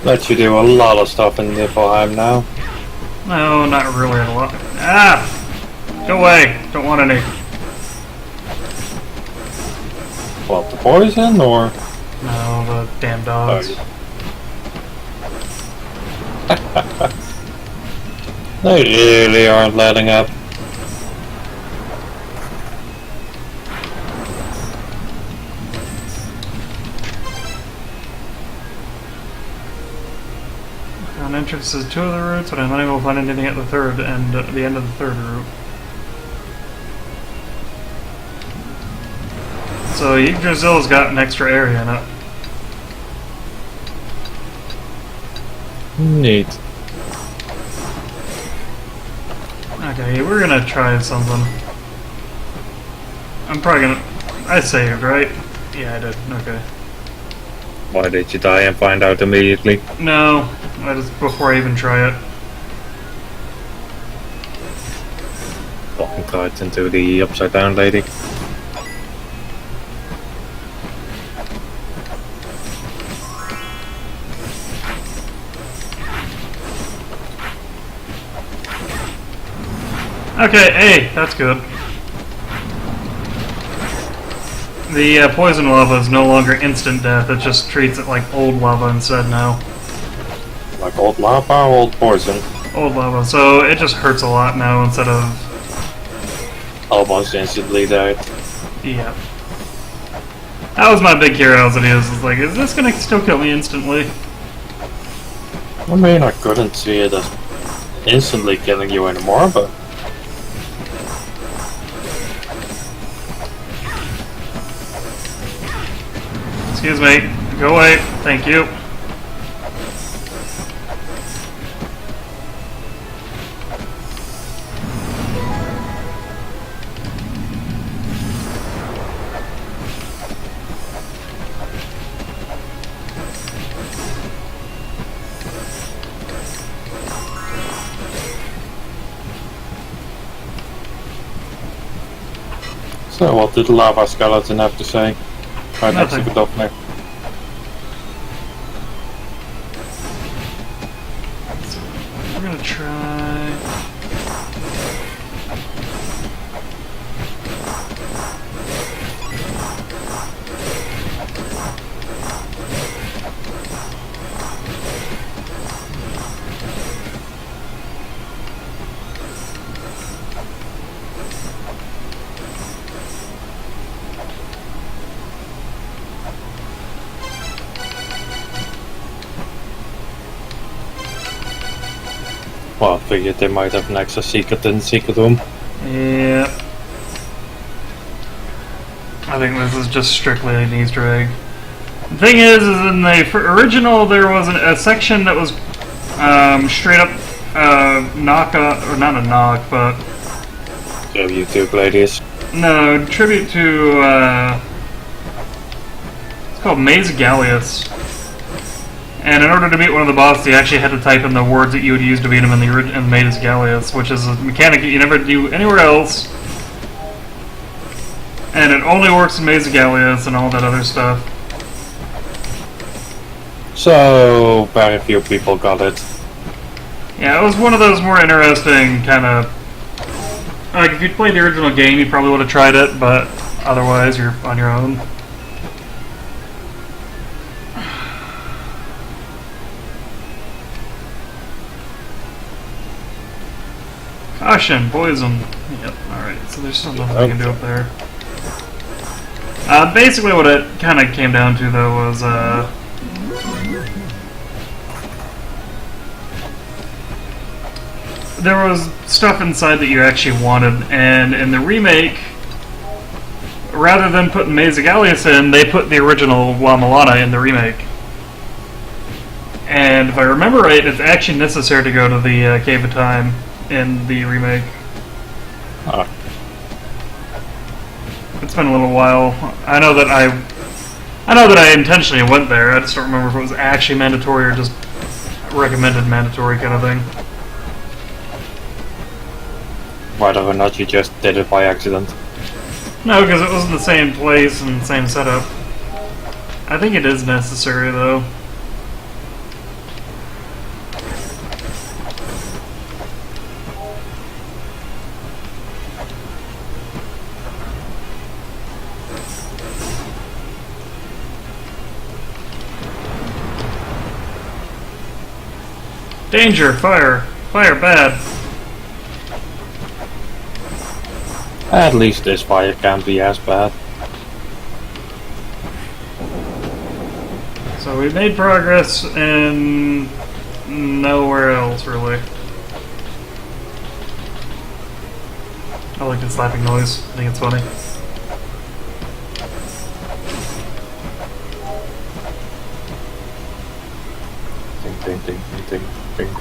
[SPEAKER 2] Lets you do a lot of stuff in Niflheim now.
[SPEAKER 1] No, not really a lot. Ah! Go away! Don't want any.
[SPEAKER 2] What, the poison, or?
[SPEAKER 1] No, the damn dogs.
[SPEAKER 2] They really aren't letting up.
[SPEAKER 1] Found entrances to 2 of the routes, but I'm not able to find anything at the third and the end of the third route. So Yggdrasil's got an extra area in it.
[SPEAKER 2] Neat.
[SPEAKER 1] Okay, we're gonna try something. I'm probably gonna... I saved, right? Yeah, I did. Okay.
[SPEAKER 2] Why did you die and find out immediately?
[SPEAKER 1] No, I just before I even try it.
[SPEAKER 2] Fucking cards into the upside down lady.
[SPEAKER 1] Okay, hey, that's good. The poison lava is no longer instant death, it just treats it like old lava instead now.
[SPEAKER 2] Like old lava or old poison?
[SPEAKER 1] Old lava, so it just hurts a lot now instead of...
[SPEAKER 2] Almost instantly died.
[SPEAKER 1] Yeah. That was my big curiosity, is like, is this gonna still kill me instantly?
[SPEAKER 2] I mean, I couldn't see it as instantly killing you anymore, but...
[SPEAKER 1] Excuse me. Go away. Thank you.
[SPEAKER 2] So what did the lava skeleton have to say? Right next to
[SPEAKER 1] Nothing.
[SPEAKER 2] the Dofner.
[SPEAKER 1] We're gonna try.
[SPEAKER 2] Well, I figured they might have an extra secret in the secret room.
[SPEAKER 1] Yeah. I think this is just strictly an Easter egg. The thing is in the original there was a section that was straight up knock, or not a knock, but
[SPEAKER 2] So YouTube ladies.
[SPEAKER 1] no, tribute to, it's called Maze Gallius. And in order to beat one of the bosses, you actually had to type in the words that you would use to beat him in the Maze Gallius, which is a mechanic that you never do anywhere else. And it only works in Maze Gallius and all that other stuff.
[SPEAKER 2] So very few people got it.
[SPEAKER 1] Yeah, it was one of those more interesting kind of... Like, if you'd played the original game, you probably would have tried it, but otherwise, you're on your own. Caution, poison. Yep, alright, so there's still nothing we can do up there. Basically what it kind of came down to, though, was, there was stuff inside that you actually wanted, and in the remake, rather than putting Maze Gallius in, they put the original Mulana in the remake. And if I remember right, it's actually necessary to go to the Cave of Time in the remake.
[SPEAKER 2] Ah.
[SPEAKER 1] It's been a little while. I know that I intentionally went there. I just don't remember if it was actually mandatory or just recommended mandatory kind of thing.
[SPEAKER 2] Whether or not you just did it by accident.
[SPEAKER 1] No, because it wasn't the same place and same setup. I think it is necessary though. Danger! Fire! Fire bad!
[SPEAKER 2] At least this fire can't be as bad.
[SPEAKER 1] So we made progress in nowhere else really. I like the slapping noise. I think it's funny.
[SPEAKER 2] Ding, ding, ding, ding, ding.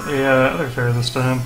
[SPEAKER 1] the other fare this time.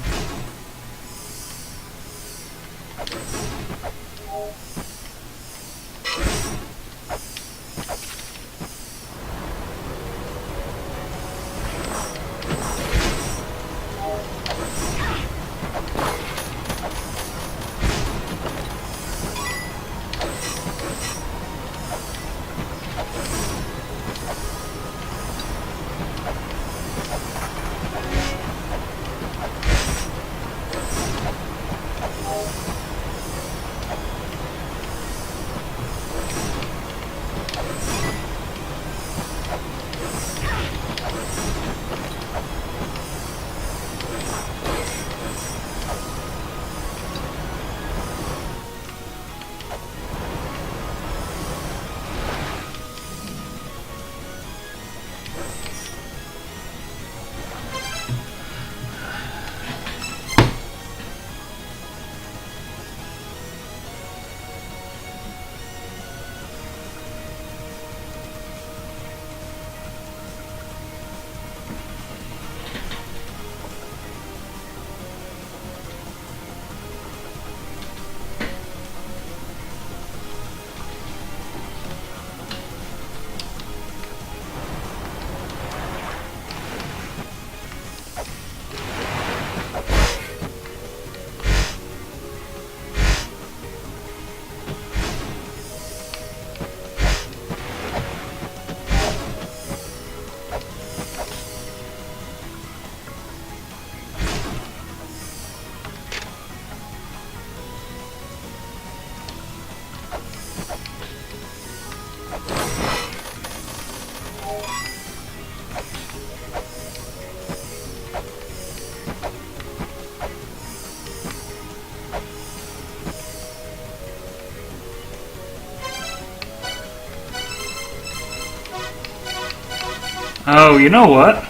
[SPEAKER 1] Oh, you know what?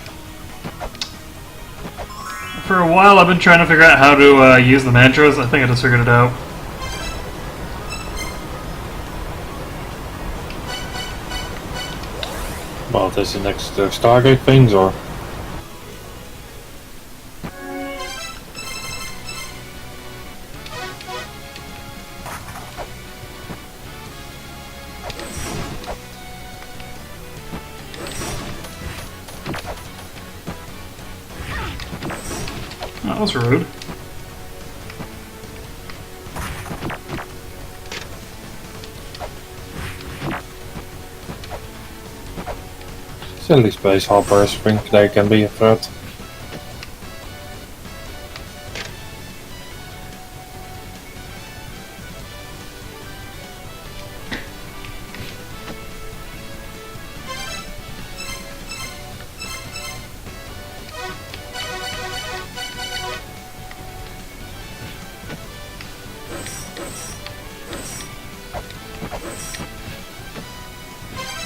[SPEAKER 1] For a while I've been trying to figure out how to use the mantras. I think I just figured it out.
[SPEAKER 2] Well, this is next to Stargate things, or?
[SPEAKER 1] That was rude.
[SPEAKER 2] Silly space hoppers think they can be a threat.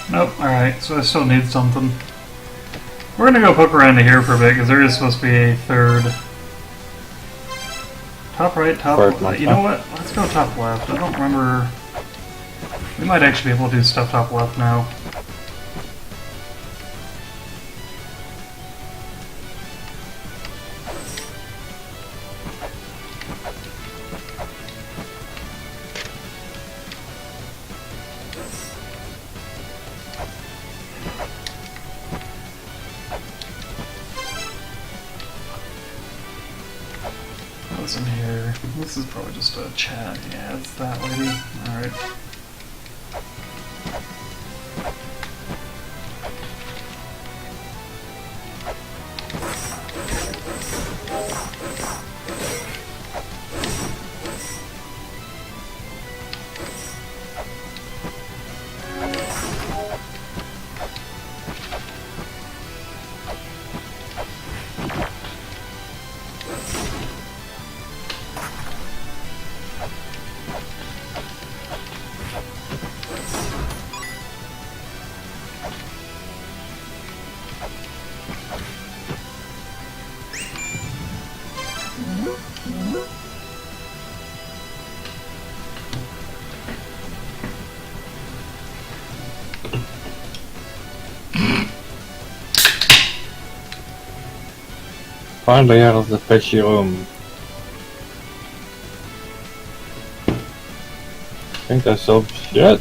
[SPEAKER 1] Nope, alright, so I still need something. We're gonna go poke around to here for a bit, because there is supposed to be a third. Top right, top left. You know what? Let's go top left. I don't remember. We might actually be able to do stuff top left now. What's in here? This is probably just a chat. Yeah, it's that lady. Alright.
[SPEAKER 2] Finally out of the pitchy room. I think there's some shit.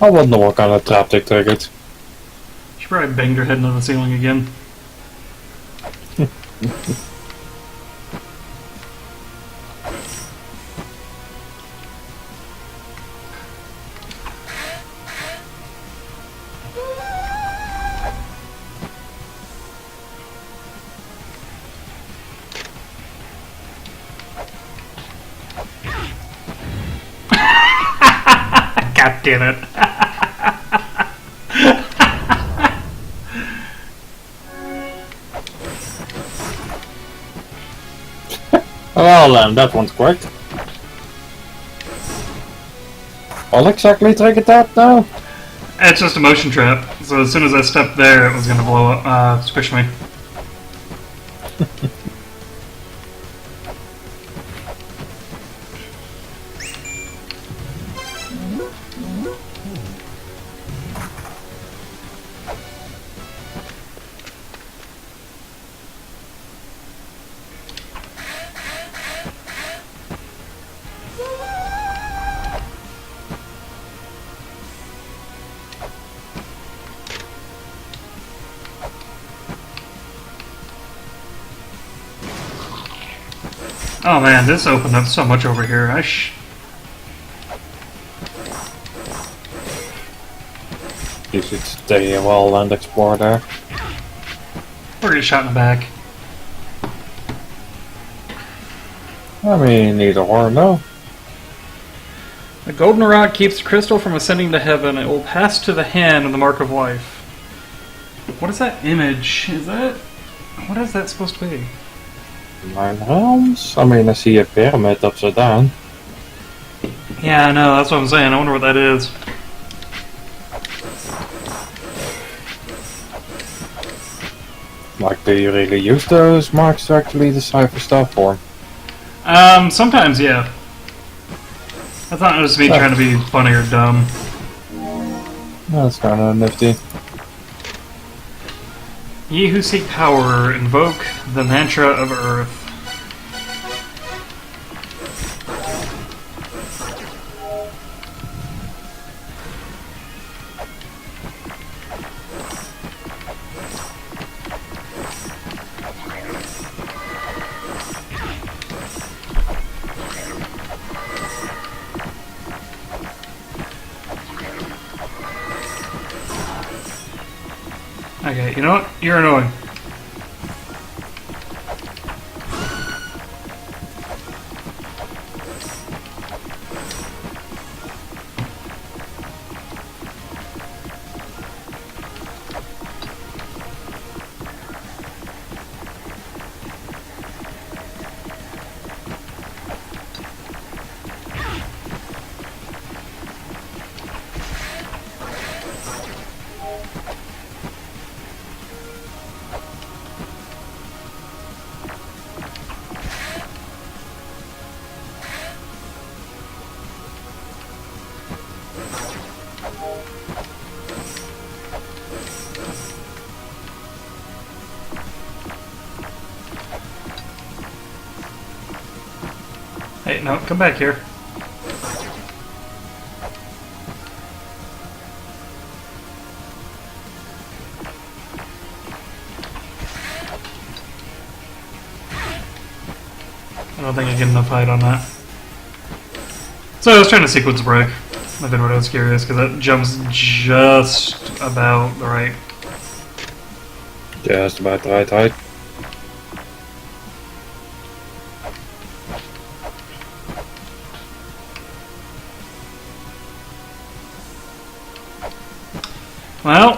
[SPEAKER 2] I wonder what kind of trap they triggered.
[SPEAKER 1] She probably banged her head into the ceiling again. God damn it.
[SPEAKER 2] Well then, that one's quick. What exactly triggered that now?
[SPEAKER 1] It's just a motion trap, so as soon as I stepped there, it was gonna blow up, squish me. Oh man, this opened up so much over here.
[SPEAKER 2] You should stay a while and explore there.
[SPEAKER 1] Or get shot in the back.
[SPEAKER 2] I mean, neither or, no.
[SPEAKER 1] The golden rod keeps the crystal from ascending to heaven. It will pass to the hand of the mark of life. What is that image? Is that... What is that supposed to be?
[SPEAKER 2] 9 realms? I mean, I see a pyramid upside down.
[SPEAKER 1] Yeah, I know, that's what I'm saying. I wonder what that is.
[SPEAKER 2] Like, do you really use those marks to actually decipher stuff, or?
[SPEAKER 1] Sometimes, yeah. I thought it was me trying to be funny or dumb.
[SPEAKER 2] That's kinda nifty.
[SPEAKER 1] Ye who seek power, invoke the mantra of Earth. Okay, you know what? You're annoying. Hey, no, come back here. I don't think I get enough height on that. So I was trying to sequence break. I did what I was curious, because that jumps just about the right.
[SPEAKER 2] Just about the right height.
[SPEAKER 1] Well,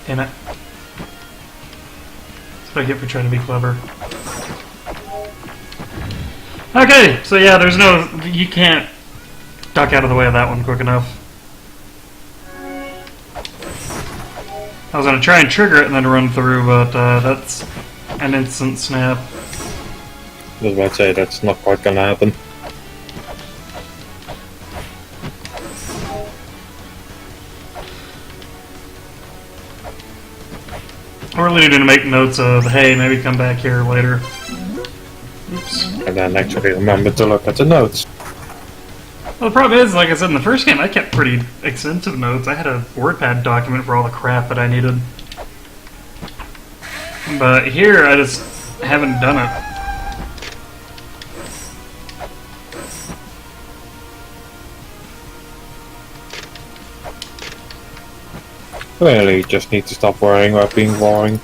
[SPEAKER 1] Damn it. That's what I get for trying to be clever. Okay, so yeah, there's no... You can't duck out of the way of that one quick enough. I was gonna try and trigger it and then run through, but that's an instant snap.
[SPEAKER 2] I was about to say, that's not quite gonna happen.
[SPEAKER 1] I really need to make notes of, hey, maybe come back here later. Oops.
[SPEAKER 2] And then actually remember to look at the notes.
[SPEAKER 1] Well, the problem is, like I said in the first game, I kept pretty extensive notes. I had a WordPad document for all the crap that I needed. But here, I just haven't done it.
[SPEAKER 2] Really, just need to stop worrying about being boring.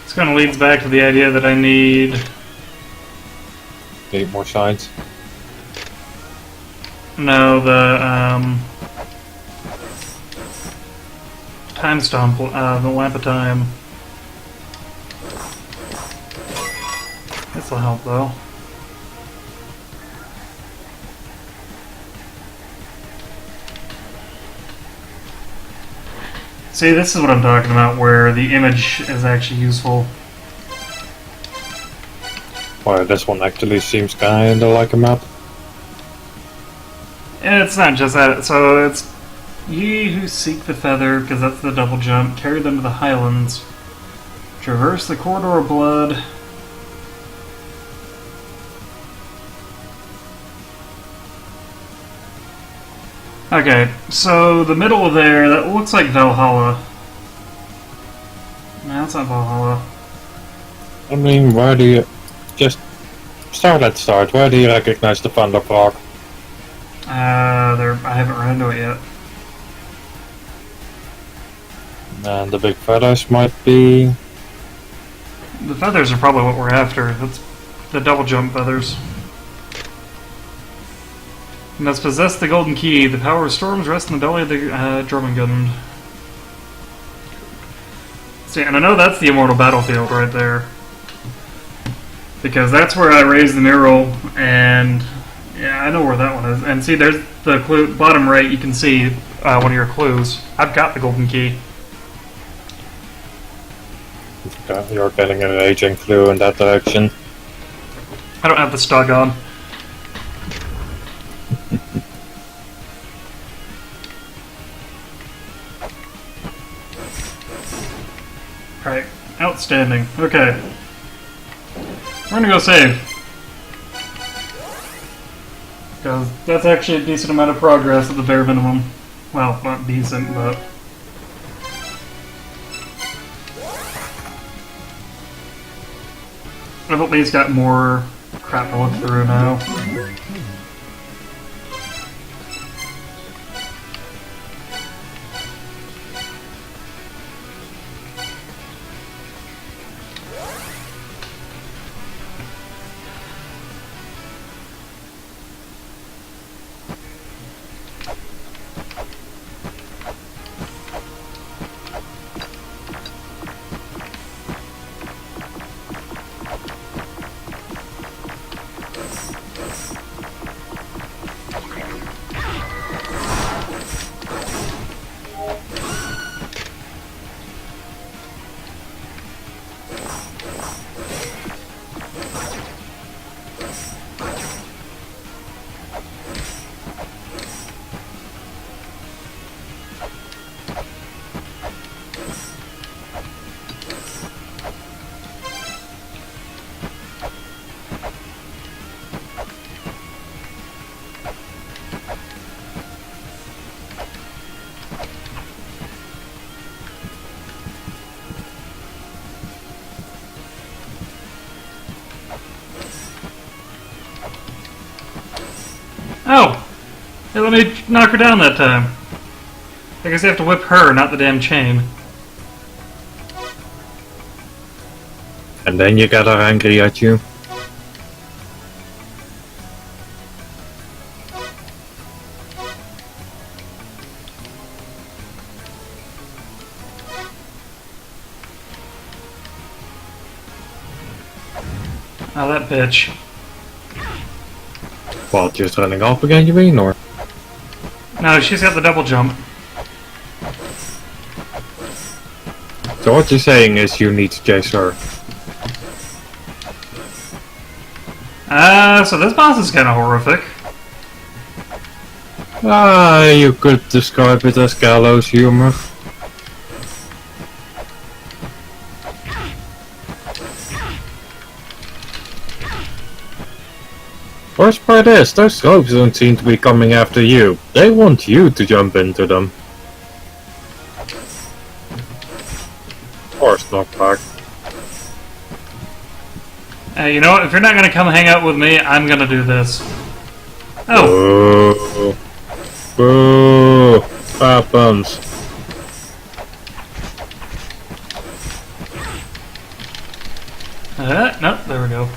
[SPEAKER 1] This kind of leads back to the idea that I need...
[SPEAKER 2] 8 more shines.
[SPEAKER 1] No, the, Time Stomp, the Lamp of Time. This'll help, though. See, this is what I'm talking about, where the image is actually useful.
[SPEAKER 2] Well, this one actually seems kinda like a map.
[SPEAKER 1] And it's not just that, so it's ye who seek the feather, because that's the double jump, carry them to the highlands, traverse the corridor of blood. Okay, so the middle of there, that looks like Valhalla. No, that's not Valhalla.
[SPEAKER 2] I mean, where do you... Just start at the start. Where do you recognize the Thunder Frog?
[SPEAKER 1] I haven't run into it yet.
[SPEAKER 2] And the big feathers might be...
[SPEAKER 1] The feathers are probably what we're after. That's the double jump feathers. You must possess the golden key. The power of storms rests in the belly of the Jormungand. See, and I know that's the immortal battlefield right there. Because that's where I raised the mural, and yeah, I know where that one is. And see, there's the clue, bottom right, you can see one of your clues. I've got the golden key.
[SPEAKER 2] You're getting a raging clue in that direction.
[SPEAKER 1] I don't have the stug on. Alright, outstanding. Okay. We're gonna go save. Because that's actually a decent amount of progress at the bare minimum. Well, not decent, but... I've at least got more crap to look through now. Hey, let me knock her down that time. I guess I have to whip her, not the damn chain.
[SPEAKER 2] And then you get her angry at you.
[SPEAKER 1] Oh, that bitch.
[SPEAKER 2] Well, just running off again, you mean, or?
[SPEAKER 1] No, she's got the double jump.
[SPEAKER 2] So what you're saying is you need to chase her.
[SPEAKER 1] So this boss is kind of horrific.
[SPEAKER 2] Ah, you could describe it as gallows humor. Worst part is, those ropes don't seem to be coming after you. They want you to jump into them. Or knockback.
[SPEAKER 1] You know what? If you're not gonna come hang out with me, I'm gonna do this. Oh!
[SPEAKER 2] Boo! Boo! Happens.
[SPEAKER 1] No, there we go.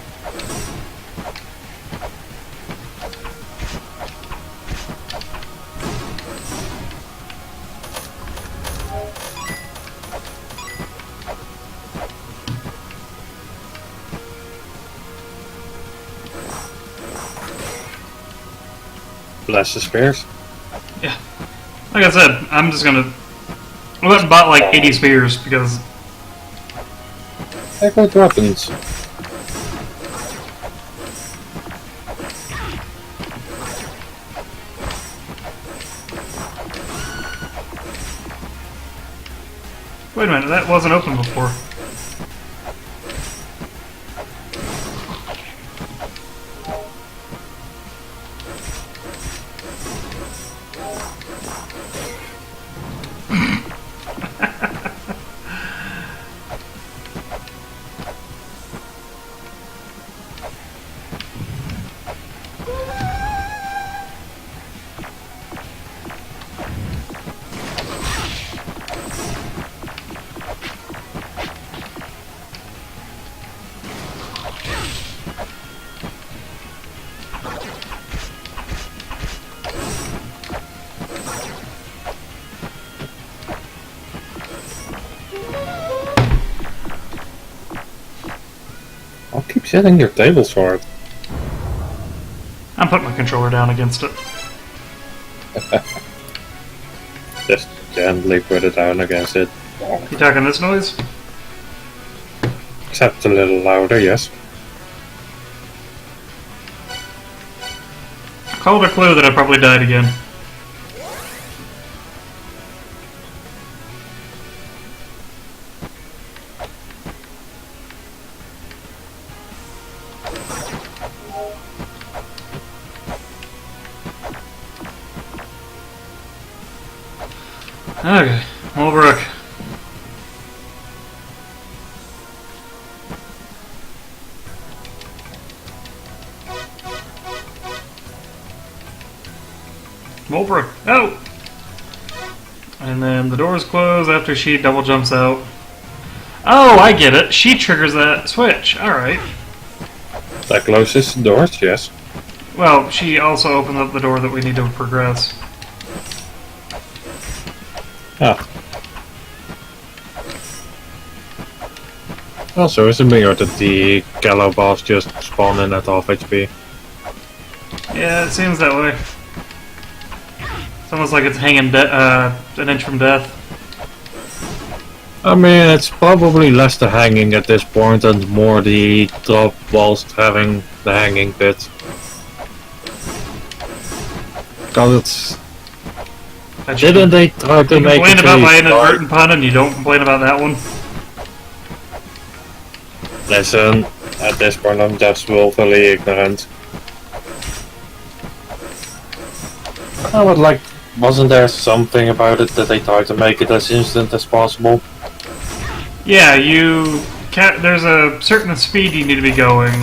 [SPEAKER 2] Bless the spears.
[SPEAKER 1] Yeah. Like I said, I'm just gonna... I went and bought like 80 spears because...
[SPEAKER 2] They're good weapons.
[SPEAKER 1] Wait a minute, that wasn't open before.
[SPEAKER 2] I'll keep setting your table sword.
[SPEAKER 1] I'm putting my controller down against it.
[SPEAKER 2] Just gently put it down against it.
[SPEAKER 1] You talking this noise?
[SPEAKER 2] Except a little louder, yes.
[SPEAKER 1] Called a clue that I probably died again. Okay, Mulbrook. Mulbrook, oh! And then the doors close after she double jumps out. Oh, I get it. She triggers that switch. Alright.
[SPEAKER 2] That closes the doors, yes.
[SPEAKER 1] Well, she also opens up the door that we need to progress.
[SPEAKER 2] Ah. Also, is it me or did the Gallo boss just spawn in at half HP?
[SPEAKER 1] Yeah, it seems that way. It's almost like it's hanging an inch from death.
[SPEAKER 2] I mean, it's probably less the hanging at this point and more the drop whilst having the hanging bit. Because it's... Didn't they try to
[SPEAKER 1] You
[SPEAKER 2] make
[SPEAKER 1] complain
[SPEAKER 2] it
[SPEAKER 1] about my
[SPEAKER 2] really hard?
[SPEAKER 1] inadvertent pun and you don't complain about that one?
[SPEAKER 2] Listen, at this point I'm just willfully ignorant. I would like... Wasn't there something about it that they tried to make it as instant as possible?
[SPEAKER 1] Yeah, there's a certain speed you need to be going,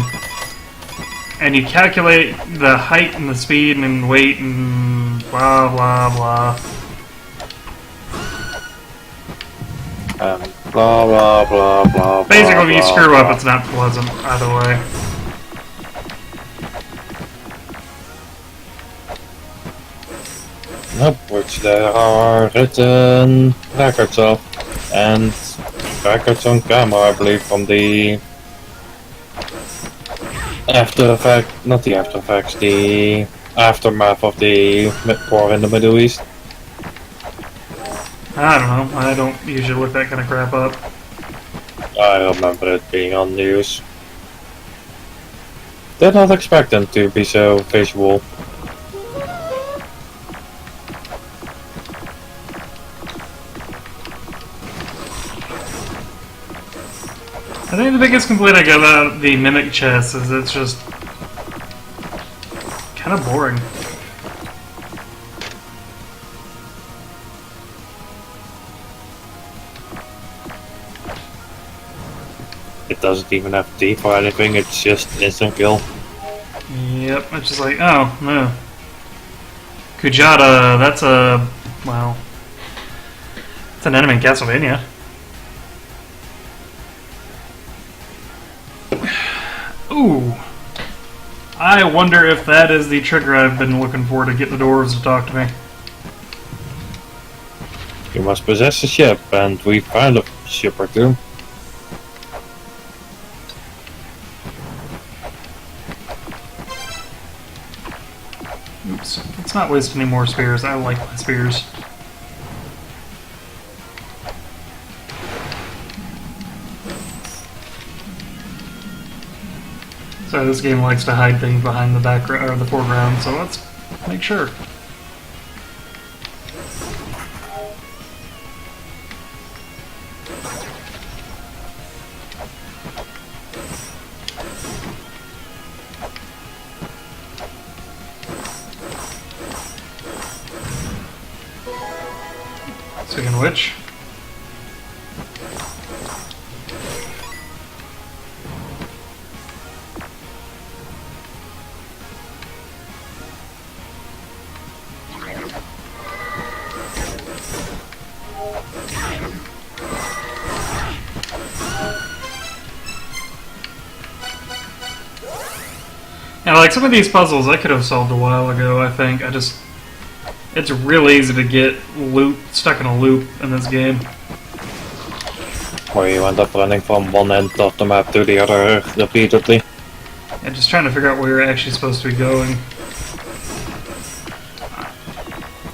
[SPEAKER 1] and you calculate the height and the speed and weight and Blah, blah, blah.
[SPEAKER 2] Blah blah blah blah.
[SPEAKER 1] Basically, if you
[SPEAKER 2] blah,
[SPEAKER 1] screw
[SPEAKER 2] blah.
[SPEAKER 1] up, it's not pleasant either way.
[SPEAKER 2] Yep, which there are written records of, and records on camera, I believe, from the not the After Effects, the aftermath of the war in the Middle East.
[SPEAKER 1] I don't know. I don't usually look that kind of crap up.
[SPEAKER 2] I remember it being on news. Did not expect them to be so visual.
[SPEAKER 1] I think the biggest complaint I get about the Mimic chess is it's just kind of boring.
[SPEAKER 2] It doesn't even have teeth or anything, it's just instant kill.
[SPEAKER 1] Yep, it's just like, oh, no. Kujata, that's a, well, it's an enemy in Castlevania. Ooh. I wonder if that is the trigger I've been looking for to get the dwarves to talk to me.
[SPEAKER 2] You must possess a ship, and we found a ship or two.
[SPEAKER 1] Oops. Let's not waste any more spears. I like my spears. So this game likes to hide things behind the background or the foreground, so let's make sure. Speaking of which, yeah, like some of these puzzles I could have solved a while ago, I think. It's real easy to get stuck in a loop in this game.
[SPEAKER 2] Where you end up running from one end of the map to the other repeatedly.
[SPEAKER 1] And just trying to figure out where you're actually supposed to be going.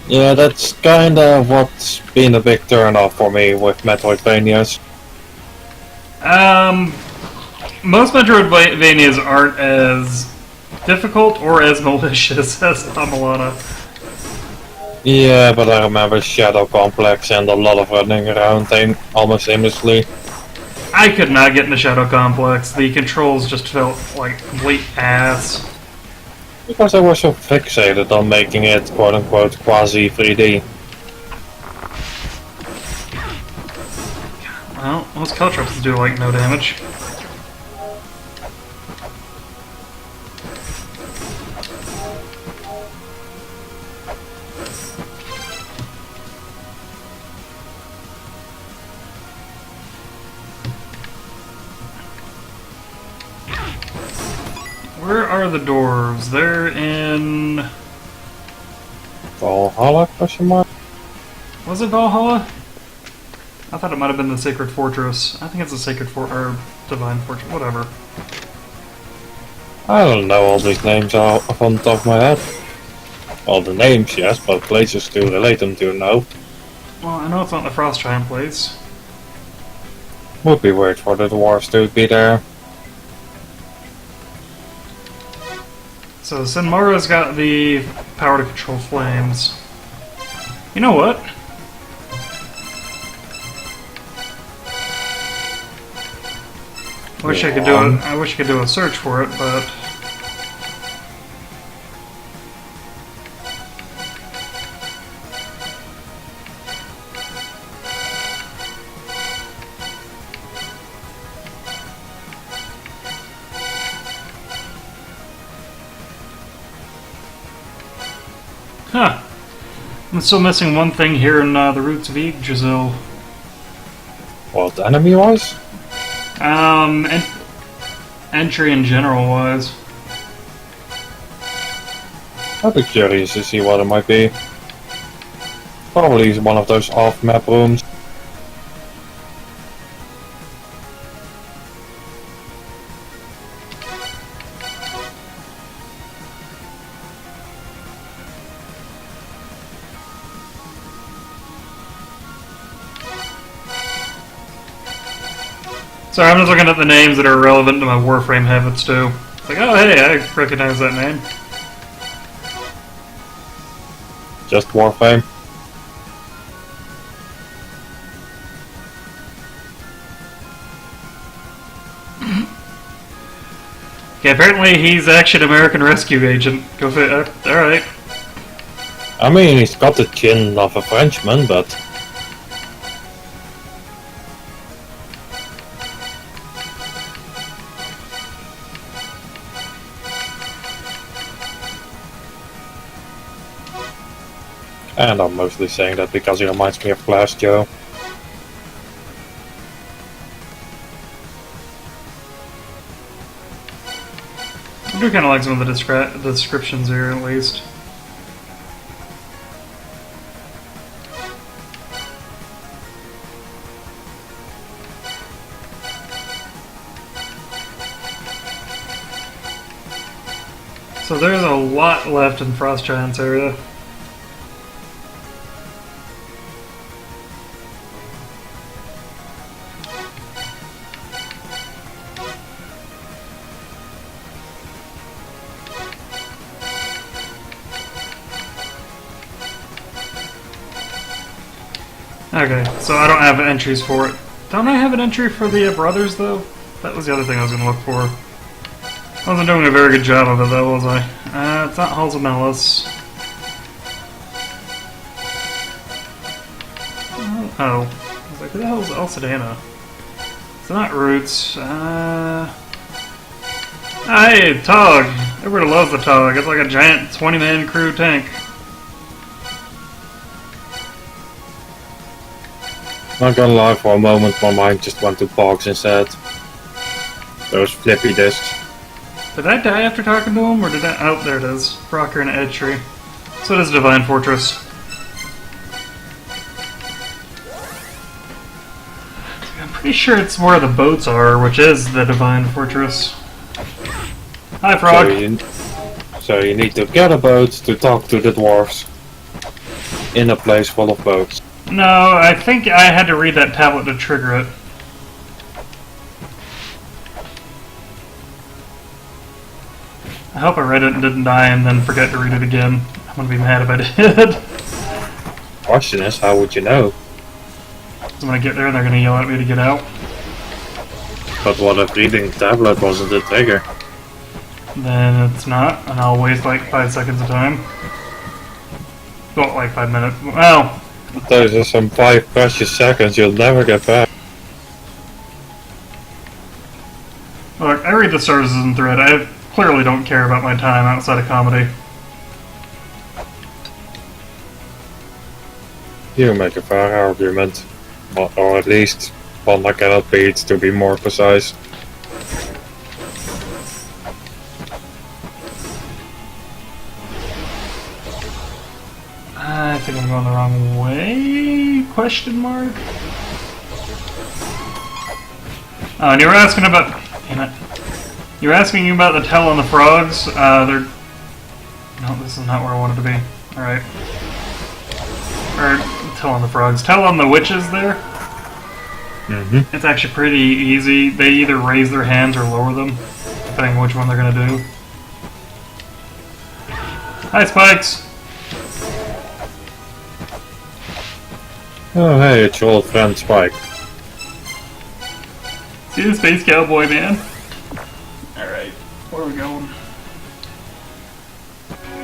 [SPEAKER 2] Yeah, that's kinda what's been a big turn-off for me with Metroidvanias.
[SPEAKER 1] Most Metroidvanias aren't as difficult or as malicious as Mulana.
[SPEAKER 2] Yeah, but I remember Shadow Complex and a lot of running around almost aimlessly.
[SPEAKER 1] I could not get into Shadow Complex. The controls just felt like complete ass.
[SPEAKER 2] Because I was so fixated on making it quote-unquote quasi 3D.
[SPEAKER 1] Well, most caltrops do like no damage. Where are the dwarves? They're in...
[SPEAKER 2] Valhalla, question mark?
[SPEAKER 1] Was it Valhalla? I thought it might have been the Sacred Fortress. I think it's the Sacred or Divine Fortress, whatever.
[SPEAKER 2] I don't know all these names off the top of my head. Well, the names, yes, but places to relate them to, no.
[SPEAKER 1] Well, I know it's not the Frost Giant place.
[SPEAKER 2] Would be weird for the dwarves to be there.
[SPEAKER 1] So Senmara's got the power to control flames. You know what? I wish I could do it. I wish I could do a search for it, but huh. I'm still missing one thing here in the Roots of Yggdrasil.
[SPEAKER 2] What, enemy-wise?
[SPEAKER 1] Entry in general-wise.
[SPEAKER 2] I'd be curious to see what it might be. Probably one of those off-map rooms.
[SPEAKER 1] Sorry, I'm just looking at the names that are relevant to my Warframe habits too. It's like, oh hey, I recognize that name.
[SPEAKER 2] Just Warframe.
[SPEAKER 1] Okay, apparently he's actually an American rescue agent. Go fit. Alright.
[SPEAKER 2] I mean, he's got the chin of a Frenchman, but... And I'm mostly saying that because he reminds me of Glass Joe.
[SPEAKER 1] I do kind of like some of the descriptions here, at least. So there's a lot left in Frost Giants area. Okay, so I don't have entries for it. Don't I have an entry for the brothers, though? That was the other thing I was going to look for. I wasn't doing a very good job of it, though, was I? It's not Halls of Melis. Oh, I was like, who the hell is El Sedana? It's not Roots. Hey, Tog! Everybody loves the Tog. It's like a giant 20-man crew tank.
[SPEAKER 2] Not gonna lie, for a moment my mind just went to Pogs instead. Those flippy disks.
[SPEAKER 1] Did I die after talking to him, or did I... Oh, there it is. Rocker and Edge Tree. So it is Divine Fortress. I'm pretty sure it's where the boats are, which is the Divine Fortress. Hi, Frog.
[SPEAKER 2] So you need to get a boat to talk to the dwarves. In a place full of boats.
[SPEAKER 1] No, I think I had to read that tablet to trigger it. I hope I read it and didn't die and then forget to read it again. I'm gonna be mad if I did.
[SPEAKER 2] Question is, how would you know?
[SPEAKER 1] So when I get there, they're gonna yell at me to get out.
[SPEAKER 2] But what if reading the tablet wasn't the trigger?
[SPEAKER 1] Then it's not, and I'll waste like 5 seconds of time. Well, like 5 minutes. Well,
[SPEAKER 2] Those are some 5 precious seconds you'll never get back.
[SPEAKER 1] look, I read the services in thread. I clearly don't care about my time outside of comedy.
[SPEAKER 2] You make a fair argument. Or at least one that cannot beat, to be more precise.
[SPEAKER 1] I think I'm going the wrong way? Question mark? Oh, and you were asking about... Damn it. You were asking about the tell on the frogs. They're... No, this is not where I wanted to be. Alright. Or, tell on the frogs. Tell on the witches there.
[SPEAKER 2] Mm-hmm.
[SPEAKER 1] It's actually pretty easy. They either raise their hands or lower them, depending on which one they're gonna do. Hi, Spikes!
[SPEAKER 2] Oh hey, it's your old friend Spike.
[SPEAKER 1] See the Space Cowboy, man? Alright, where are we going?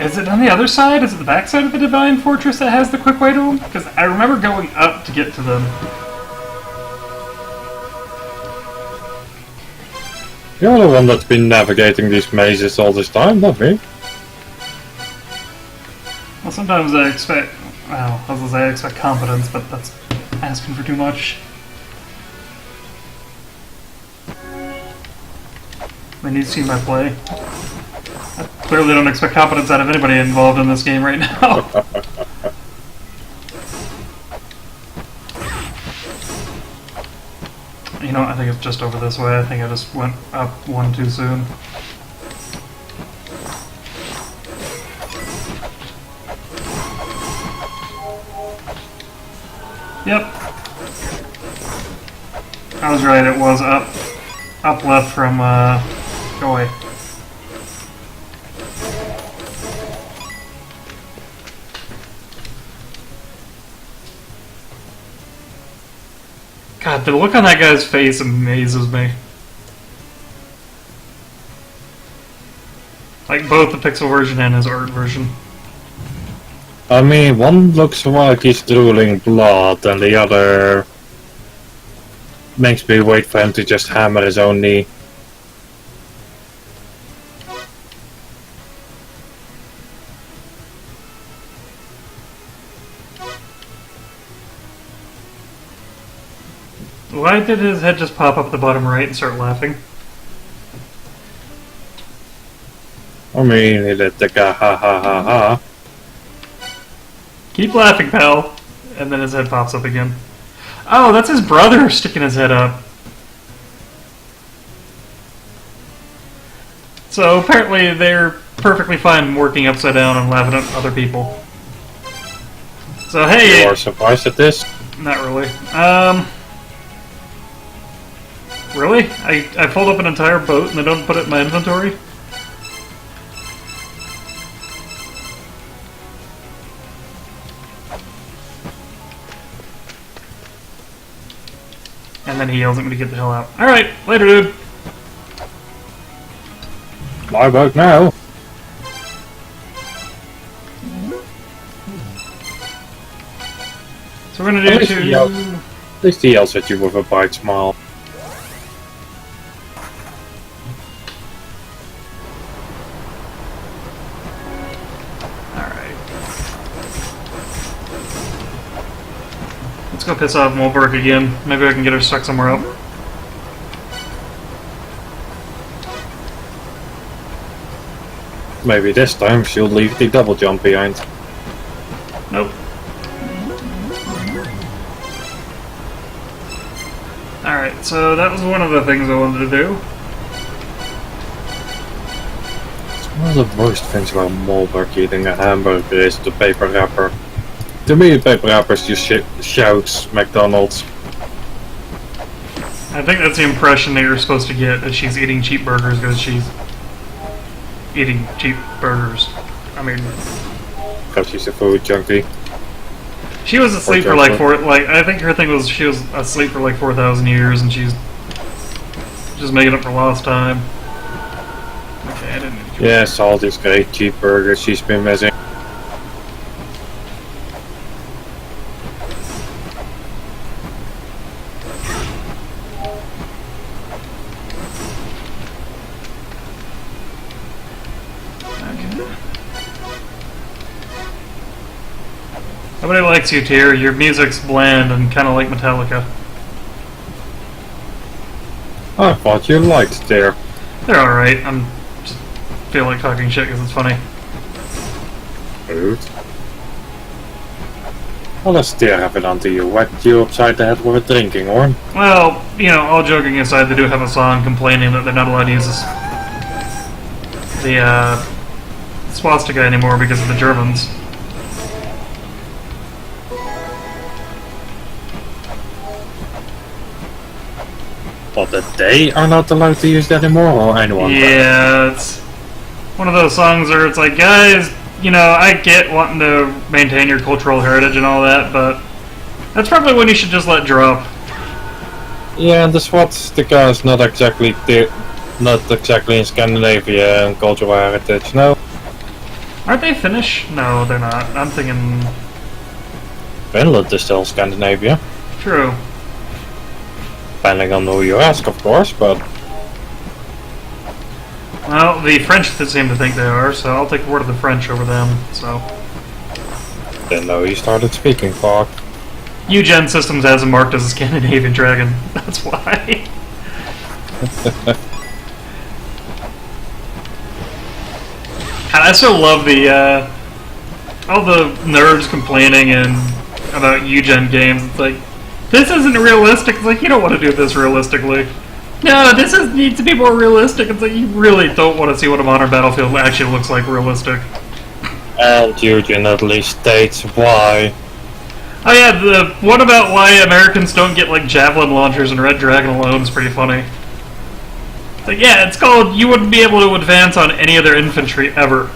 [SPEAKER 1] Is it on the other side? Is it the back side of the Divine Fortress that has the quick way to them? Because I remember going up to get to them.
[SPEAKER 2] You're the one that's been navigating these mazes all this time, not me.
[SPEAKER 1] Well, sometimes I expect... Wow, I was gonna say I expect confidence, but that's asking for too much. They need to see my play. I clearly don't expect confidence out of anybody involved in this game right now. You know, I think it's just over this way. I think I just went up one too soon. Yep. I was right, it was up left from, go away. God, the look on that guy's face amazes me. Like both the pixel version and his art version.
[SPEAKER 2] I mean, one looks like he's drooling blood, and the other makes me wait for him to just hammer his own knee.
[SPEAKER 1] Why did his head just pop up at the bottom right and start laughing?
[SPEAKER 2] I mean, he did the ha ha ha ha.
[SPEAKER 1] Keep laughing, pal. And then his head pops up again. Oh, that's his brother sticking his head up. So apparently they're perfectly fine working upside down and laughing at other people. So hey...
[SPEAKER 2] You are surprised at this?
[SPEAKER 1] Not really. Really? I fold up an entire boat and I don't put it in my inventory? And then he yells at me to get the hell out. Alright, later, dude.
[SPEAKER 2] My boat now.
[SPEAKER 1] So we're gonna do two...
[SPEAKER 2] At least he yells at you with a bright smile.
[SPEAKER 1] Alright. Let's go piss off Mulberg again. Maybe I can get her stuck somewhere else.
[SPEAKER 2] Maybe this time she'll leave the double jump behind.
[SPEAKER 1] Nope. Alright, so that was one of the things I wanted to do.
[SPEAKER 2] One of the worst things about Mulberg eating a hamburger is the paper wrapper. To me, the paper wrapper just shouts McDonald's.
[SPEAKER 1] I think that's the impression that you're supposed to get, that she's eating cheap burgers because she's eating cheap burgers. I mean...
[SPEAKER 2] Because she's a food junkie.
[SPEAKER 1] She was asleep for like I think her thing was she was asleep for like 4,000 years and she's just making up for lost time. Okay, I didn't enjoy
[SPEAKER 2] Yes, all these great cheap burgers she's been missing.
[SPEAKER 1] Nobody likes you, Tyr. Your music's bland and kind of like Metallica.
[SPEAKER 2] I thought you liked there.
[SPEAKER 1] They're alright. I'm just feel like talking shit because it's funny.
[SPEAKER 2] Rude. Well, let's Tyr have it onto you. Whack you upside the head with a drinking horn.
[SPEAKER 1] Well, you know, all joking aside, they do have a song complaining that they're not allowed to use the swastika anymore because of the Germans.
[SPEAKER 2] But that they are not allowed to use that anymore, or anyone?
[SPEAKER 1] Yeah, it's one of those songs where it's like, guys, you know, I get wanting to maintain your cultural heritage and all that, but that's probably when you should just let drop.
[SPEAKER 2] Yeah, and the swastika is not exactly in Scandinavia and cultural heritage, no.
[SPEAKER 1] Aren't they Finnish? No, they're not. I'm thinking...
[SPEAKER 2] Finland is still Scandinavia.
[SPEAKER 1] True.
[SPEAKER 2] Depending on who you ask, of course, but...
[SPEAKER 1] Well, the French seem to think they are, so I'll take the word of the French over them, so...
[SPEAKER 2] Didn't know he started speaking Clark.
[SPEAKER 1] Eugen Systems has him marked as a Scandinavian dragon. That's why. And I still love the all the nerds complaining about Eugen games. It's like, this isn't realistic. It's like, you don't want to do this realistically. No, this needs to be more realistic. It's like, you really don't want to see what a modern battlefield actually looks like realistic.
[SPEAKER 2] And Eugen at least states why.
[SPEAKER 1] Oh yeah, what about why Americans don't get like javelin launchers in Red Dragon alone is pretty funny. It's like, yeah, it's called you wouldn't be able to advance on any other infantry ever.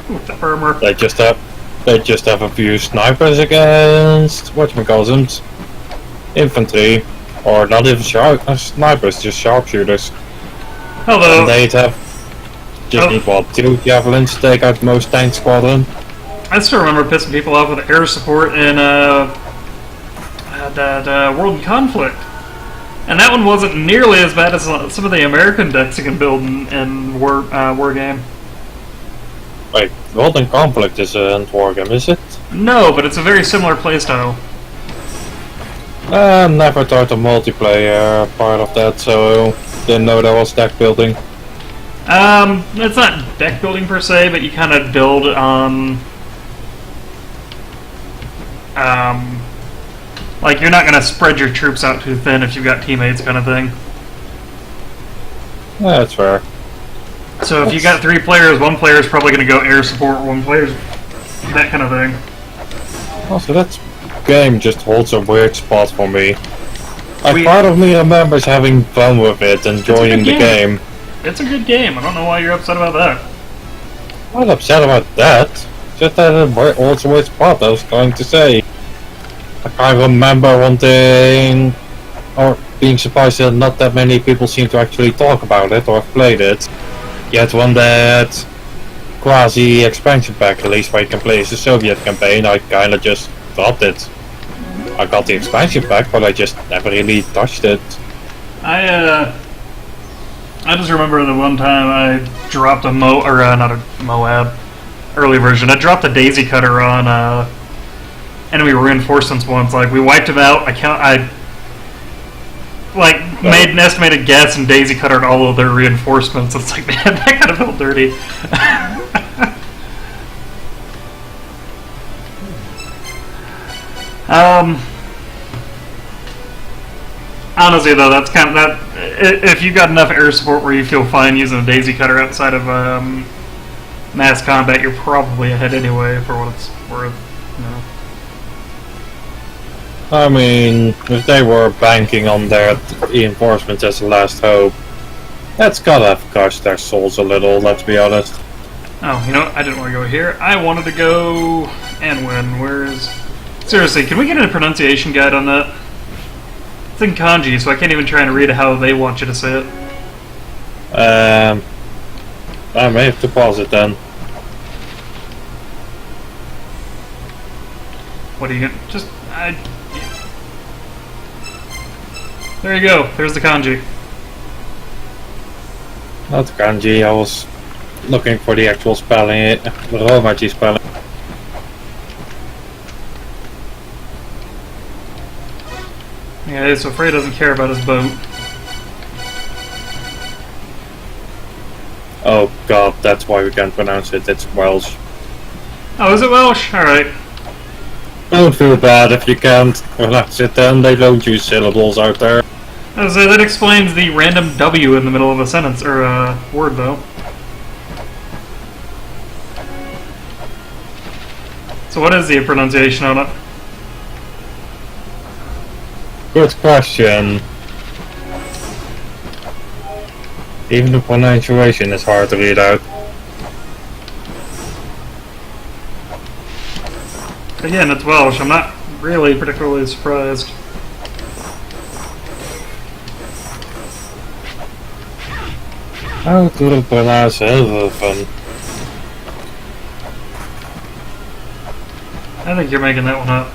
[SPEAKER 1] With the armor.
[SPEAKER 2] They just have a few snipers against whatchamacallits, infantry, or not even snipers, just sharpshooters.
[SPEAKER 1] Although
[SPEAKER 2] And they'd have just need what, 2 javelins to take out most tank squadron.
[SPEAKER 1] I still remember pissing people off with air support in World Conflict. And that one wasn't nearly as bad as some of the American decks you can build in War Game.
[SPEAKER 2] Wait, World Conflict isn't Wargame, is it?
[SPEAKER 1] No, but it's a very similar playstyle.
[SPEAKER 2] Never thought the multiplayer part of that, so didn't know that was deck building.
[SPEAKER 1] It's not deck building per se, but you kind of build on... like, you're not going to spread your troops out too thin if you've got teammates kind of thing.
[SPEAKER 2] Yeah, that's fair.
[SPEAKER 1] So if you got 3 players, 1 player is probably going to go air support, 1 player's that kind of thing.
[SPEAKER 2] Also, that game just holds a weird spot for me. Part of me remembers having fun with it, enjoying the game.
[SPEAKER 1] It's a good game. I don't know why you're upset about that.
[SPEAKER 2] I'm not upset about that. Just that it holds a weird spot, I was going to say. I remember wanting, or being surprised that not that many people seem to actually talk about it or have played it. Yet when that quasi-expansion pack released where you can play as the Soviet campaign, I kinda just dropped it. I got the expansion pack, but I just never really touched it.
[SPEAKER 1] I just remember the one time I dropped not a Moab, early version. I dropped a Daisy Cutter on enemy reinforcements once. Like, we wiped him out. I made an estimated guess and Daisy Cuttered all of their reinforcements. It's like, man, that kind of felt dirty. Honestly, though, that's kind of that. If you got enough air support where you feel fine using a Daisy Cutter outside of mass combat, you're probably ahead anyway. For what it's worth, you know.
[SPEAKER 2] I mean, if they were banking on their reinforcements as the last hope, that's gotta have cost their souls a little, let's be honest.
[SPEAKER 1] Oh, you know what? I didn't want to go here. I wanted to go Anwen. Where's... Seriously, can we get a pronunciation guide on that? It's in kanji, so I can't even try and read how they want you to say it.
[SPEAKER 2] I may have to pause it then.
[SPEAKER 1] What are you gonna... Just... There you go. There's the kanji.
[SPEAKER 2] Not kanji, I was looking for the actual spelling, the Romaji spelling.
[SPEAKER 1] Yeah, so Frey doesn't care about his boat.
[SPEAKER 2] Oh god, that's why we can't pronounce it, it's Welsh.
[SPEAKER 1] Oh, is it Welsh? Alright.
[SPEAKER 2] Don't feel bad if you can't pronounce it then, they don't use syllables out there.
[SPEAKER 1] So that explains the random W in the middle of a sentence, or a word, though. So what is the pronunciation on it?
[SPEAKER 2] Good question. Even the pronunciation is hard to read out.
[SPEAKER 1] Again, it's Welsh. I'm not really particularly surprised.
[SPEAKER 2] How to pronounce everything?
[SPEAKER 1] I think you're making that one up.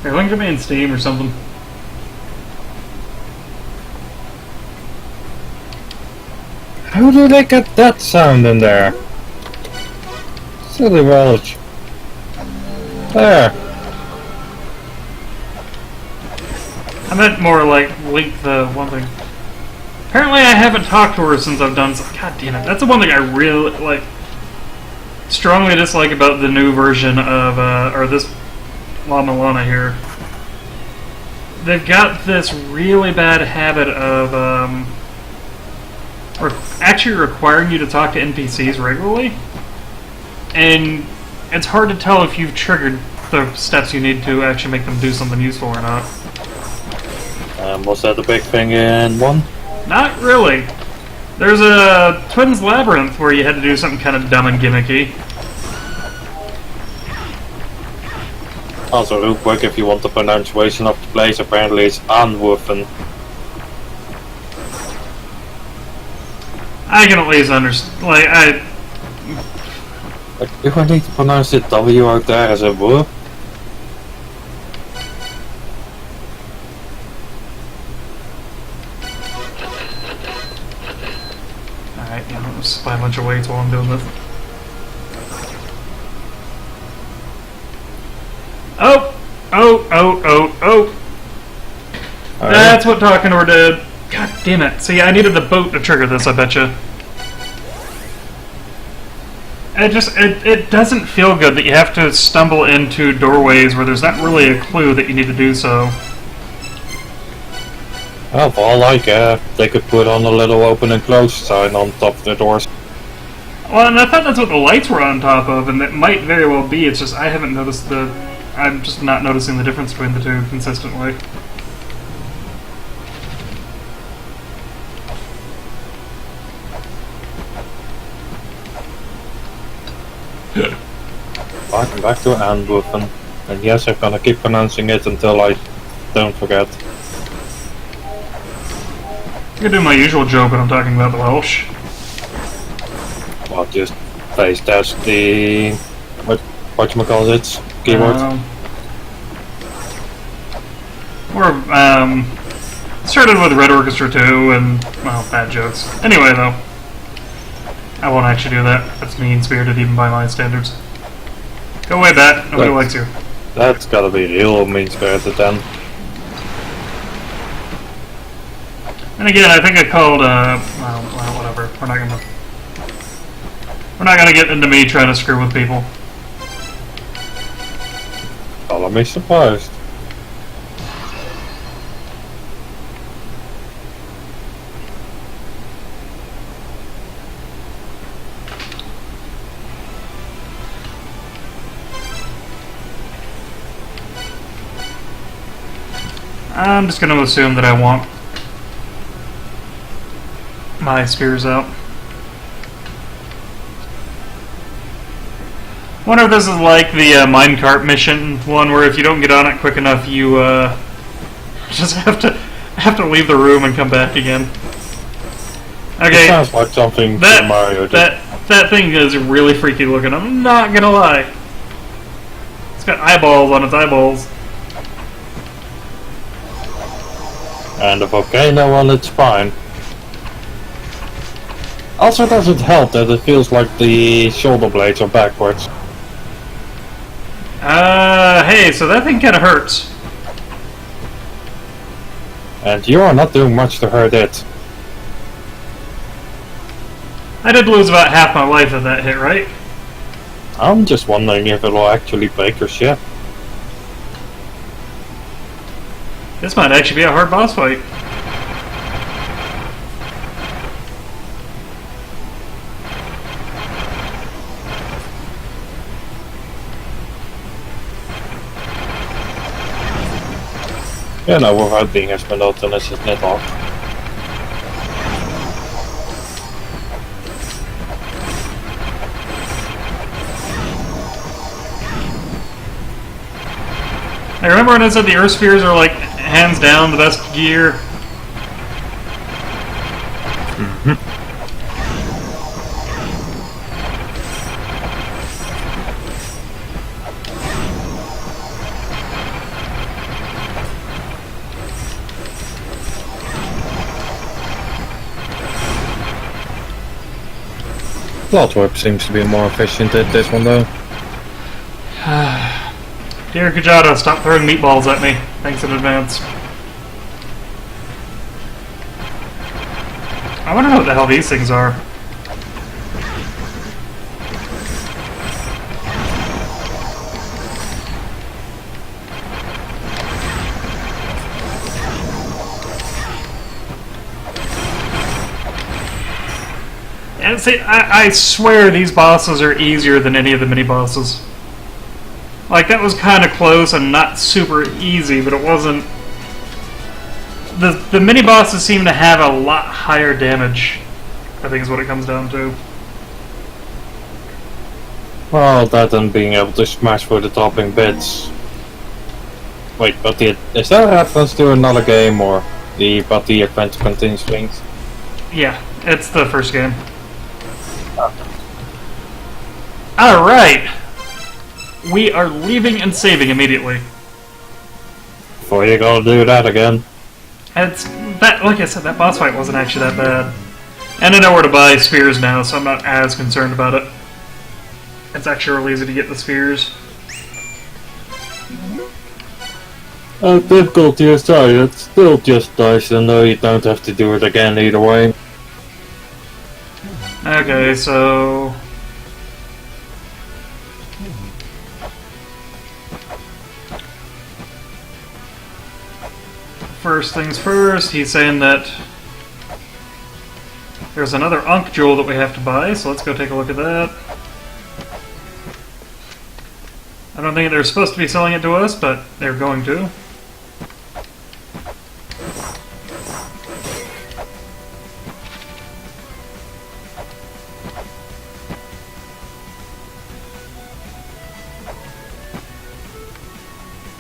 [SPEAKER 1] Here, link to me in Steam or something.
[SPEAKER 2] How do they get that sound in there? Silly Welsh. There.
[SPEAKER 1] I meant more like Link the one thing. Apparently I haven't talked to her since I've done some. God damn it. That's the one thing I really, like, strongly dislike about the new version of, or this Mulana here. They've got this really bad habit of, or actually requiring you to talk to NPCs regularly. And it's hard to tell if you've triggered the steps you need to actually make them do something useful or not.
[SPEAKER 2] Was that the big thing in 1?
[SPEAKER 1] Not really. There's a Twins Labyrinth where you had to do something kind of dumb and gimmicky.
[SPEAKER 2] Also, real quick, if you want the pronunciation of the place, apparently it's Anwerfen.
[SPEAKER 1] I can at least understand. Like,
[SPEAKER 2] Like, if I need to pronounce the W out there as a verb,
[SPEAKER 1] alright, you know, just buy a bunch of weights while I'm doing this. Oh! Oh, oh, oh, oh! That's what talking to her did. God damn it. See, I needed the boat to trigger this, I betcha. It doesn't feel good that you have to stumble into doorways where there's not really a clue that you need to do so.
[SPEAKER 2] well, for all I care, they could put on a little open and close sign on top of the doors.
[SPEAKER 1] Well, and I thought that's what the lights were on top of, and that might very well be. It's just I haven't noticed I'm just not noticing the difference between the two consistently.
[SPEAKER 2] Welcome back to Anwerfen. And yes, I'm gonna keep pronouncing it until I don't forget.
[SPEAKER 1] I can do my usual joke when I'm talking about the Welsh.
[SPEAKER 2] Well, just face test the whatchamacallit keyword.
[SPEAKER 1] Started with Red Orchestra 2 and, well, bad jokes. Anyway, though, I won't actually do that. That's mean-spirited even by my standards. Go away, Bat. Nobody likes you.
[SPEAKER 2] That's gotta be real mean-spirited then.
[SPEAKER 1] And again, I think I called, well, whatever. We're not gonna get into me trying to screw with people.
[SPEAKER 2] Color me surprised.
[SPEAKER 1] I'm just gonna assume that I want my spears out. Wonder if this is like the minecart mission one, where if you don't get on it quick enough, you just have to leave the room and come back again. Okay,
[SPEAKER 2] It sounds like something from Mario did.
[SPEAKER 1] that thing is really freaky looking. I'm not gonna lie. It's got eyeballs on its eyeballs.
[SPEAKER 2] And a volcano on its spine. Also, doesn't help that it feels like the shoulder blades are backwards.
[SPEAKER 1] Hey, so that thing kinda hurts.
[SPEAKER 2] And you are not doing much to hurt it.
[SPEAKER 1] I did lose about half my life at that hit, right?
[SPEAKER 2] I'm just wondering if it'll actually break your ship.
[SPEAKER 1] This might actually be a hard boss fight.
[SPEAKER 2] Ja, nou, waaruit dingen speelt, dan is het net af.
[SPEAKER 1] I remember when I said the Earth Spheres are like, hands down, the best gear.
[SPEAKER 2] Blood Whip seems to be more efficient at this one though.
[SPEAKER 1] Dear Kajada, stop throwing meatballs at me. Thanks in advance. I want to know what the hell these things are. And see, I swear these bosses are easier than any of the mini-bosses. Like, that was kind of close and not super easy, but it wasn't... The mini-bosses seem to have a lot higher damage, I think is what it comes down to.
[SPEAKER 2] Well, that and being able to smash for the topping bits. Wait, but is that a reference to another game, or but the adventure continues things?
[SPEAKER 1] Yeah, it's the first game. Alright! We are leaving and saving immediately.
[SPEAKER 2] Before you gotta do that again.
[SPEAKER 1] It's that, like I said, that boss fight wasn't actually that bad. And I know where to buy spheres now, so I'm not as concerned about it. It's actually real easy to get the spheres.
[SPEAKER 2] Difficulty aside, it's still just nice to know you don't have to do it again either way.
[SPEAKER 1] Okay, so... First things first, he's saying that there's another Ankh jewel that we have to buy, so let's go take a look at that. I don't think they're supposed to be selling it to us, but they're going to.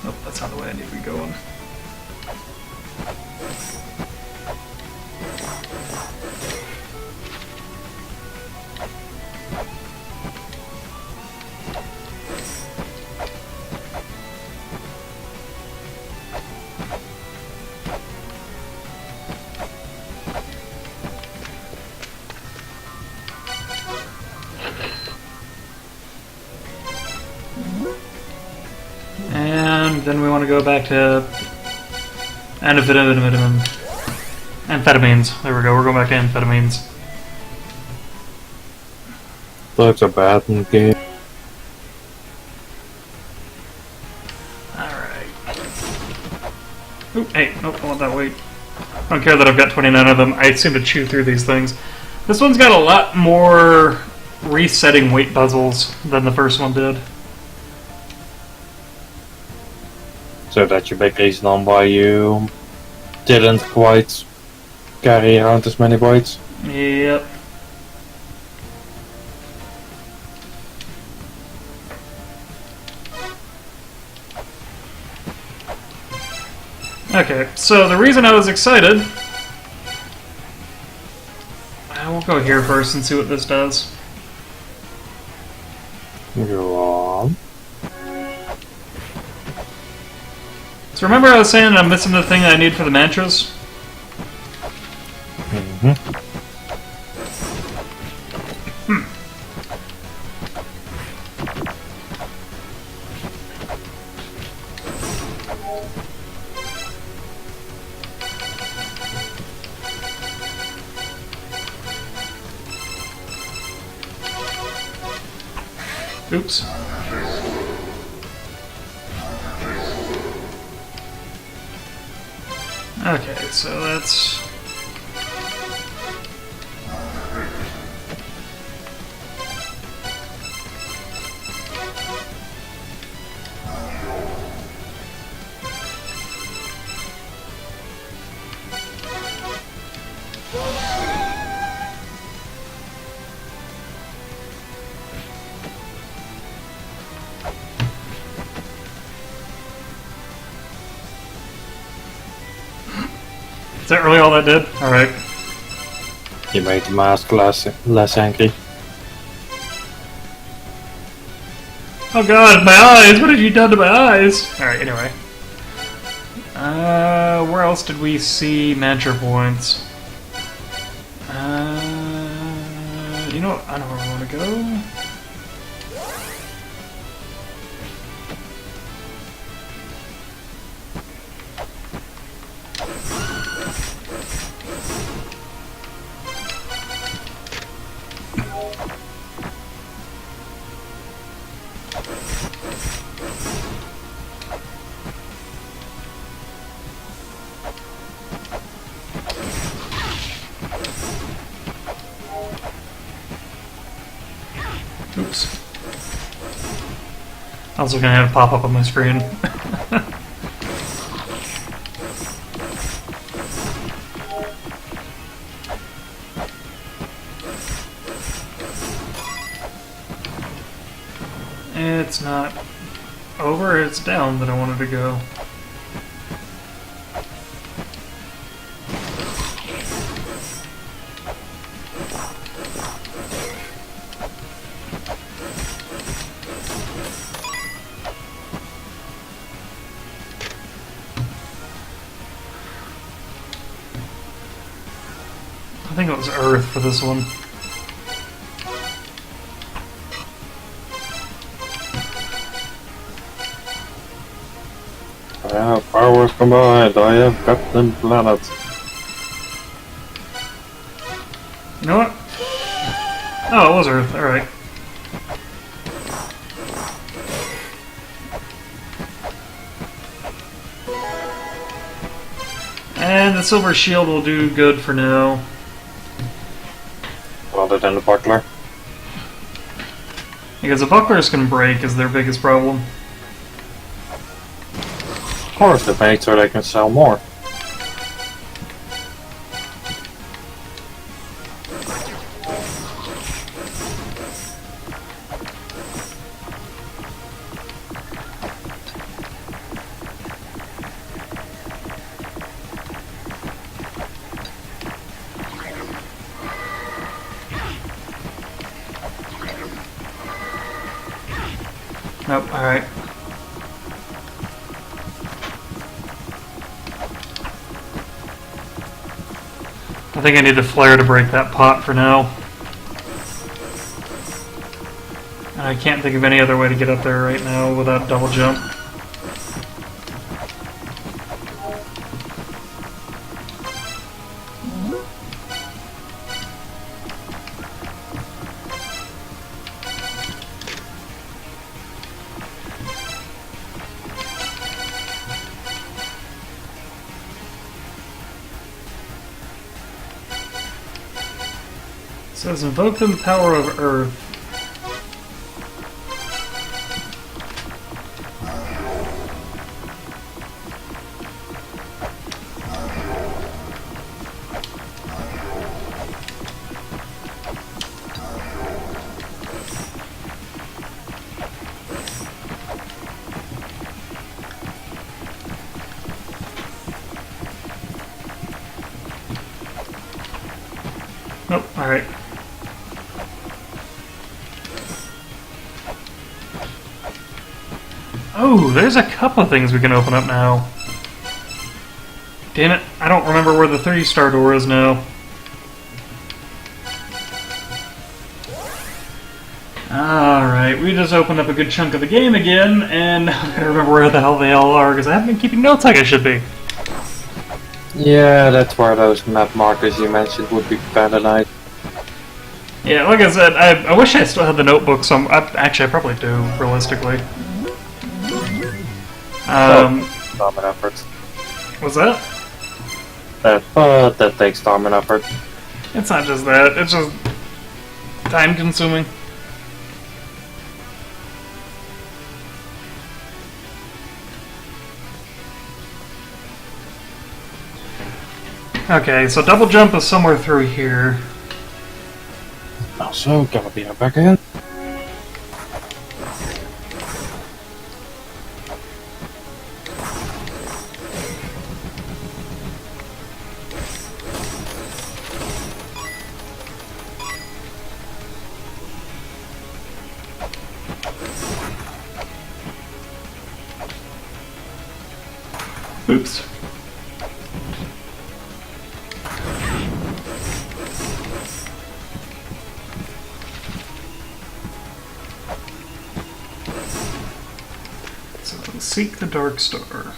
[SPEAKER 1] Nope, that's not the way I need to be going. And then we want to go back to amphetamines. There we go, we're going back to amphetamines.
[SPEAKER 2] Those are bad in the game.
[SPEAKER 1] Alright. Oop, hey, nope, I want that weight. I don't care that I've got 29 of them, I seem to chew through these things. This one's got a lot more resetting weight puzzles than the first one did.
[SPEAKER 2] So that's your big reason on why you didn't quite carry around as many weights.
[SPEAKER 1] Yep. Okay, so the reason I was excited... We'll go here first and see what this does.
[SPEAKER 2] Go on.
[SPEAKER 1] So remember I was saying I'm missing the thing that I need for the mantras? Oops. Okay, so that's... Is that really all that did? Alright.
[SPEAKER 2] You made the mask less angry.
[SPEAKER 1] Oh god, my eyes! What have you done to my eyes? Alright, anyway. Where else did we see mantra points? You know what? I know where I want to go. Also gonna have it pop up on my screen. It's not over, it's down that I wanted to go. I think it was Earth for this one.
[SPEAKER 2] Powers combined, I am Captain Planet.
[SPEAKER 1] You know what? Oh, it was Earth, alright. And the silver shield will do good for now.
[SPEAKER 2] Other than the buckler.
[SPEAKER 1] Because the bucklers can break is their biggest problem.
[SPEAKER 2] Of course, they made so they can sell more.
[SPEAKER 1] Nope, alright. I think I need the flare to break that pot for now. I can't think of any other way to get up there right now without double jump. It says invoke the power of Earth. Nope, alright. Oh, there's a couple of things we can open up now. Damn it, I don't remember where the 3-star door is now. Alright, we just opened up a good chunk of the game again, and I gotta remember where the hell they all are, because I haven't been keeping notes like I should be.
[SPEAKER 2] Yeah, that's where those map markers you mentioned would be better nice.
[SPEAKER 1] Yeah, like I said, I wish I still had the notebook, so actually I probably do, realistically.
[SPEAKER 2] Time and effort.
[SPEAKER 1] What's that?
[SPEAKER 2] But that takes time and effort.
[SPEAKER 1] It's not just that, it's just time consuming. Okay, so double jump is somewhere through here.
[SPEAKER 2] Also, gotta be right back in.
[SPEAKER 1] Oops. So, seek the Dark Star.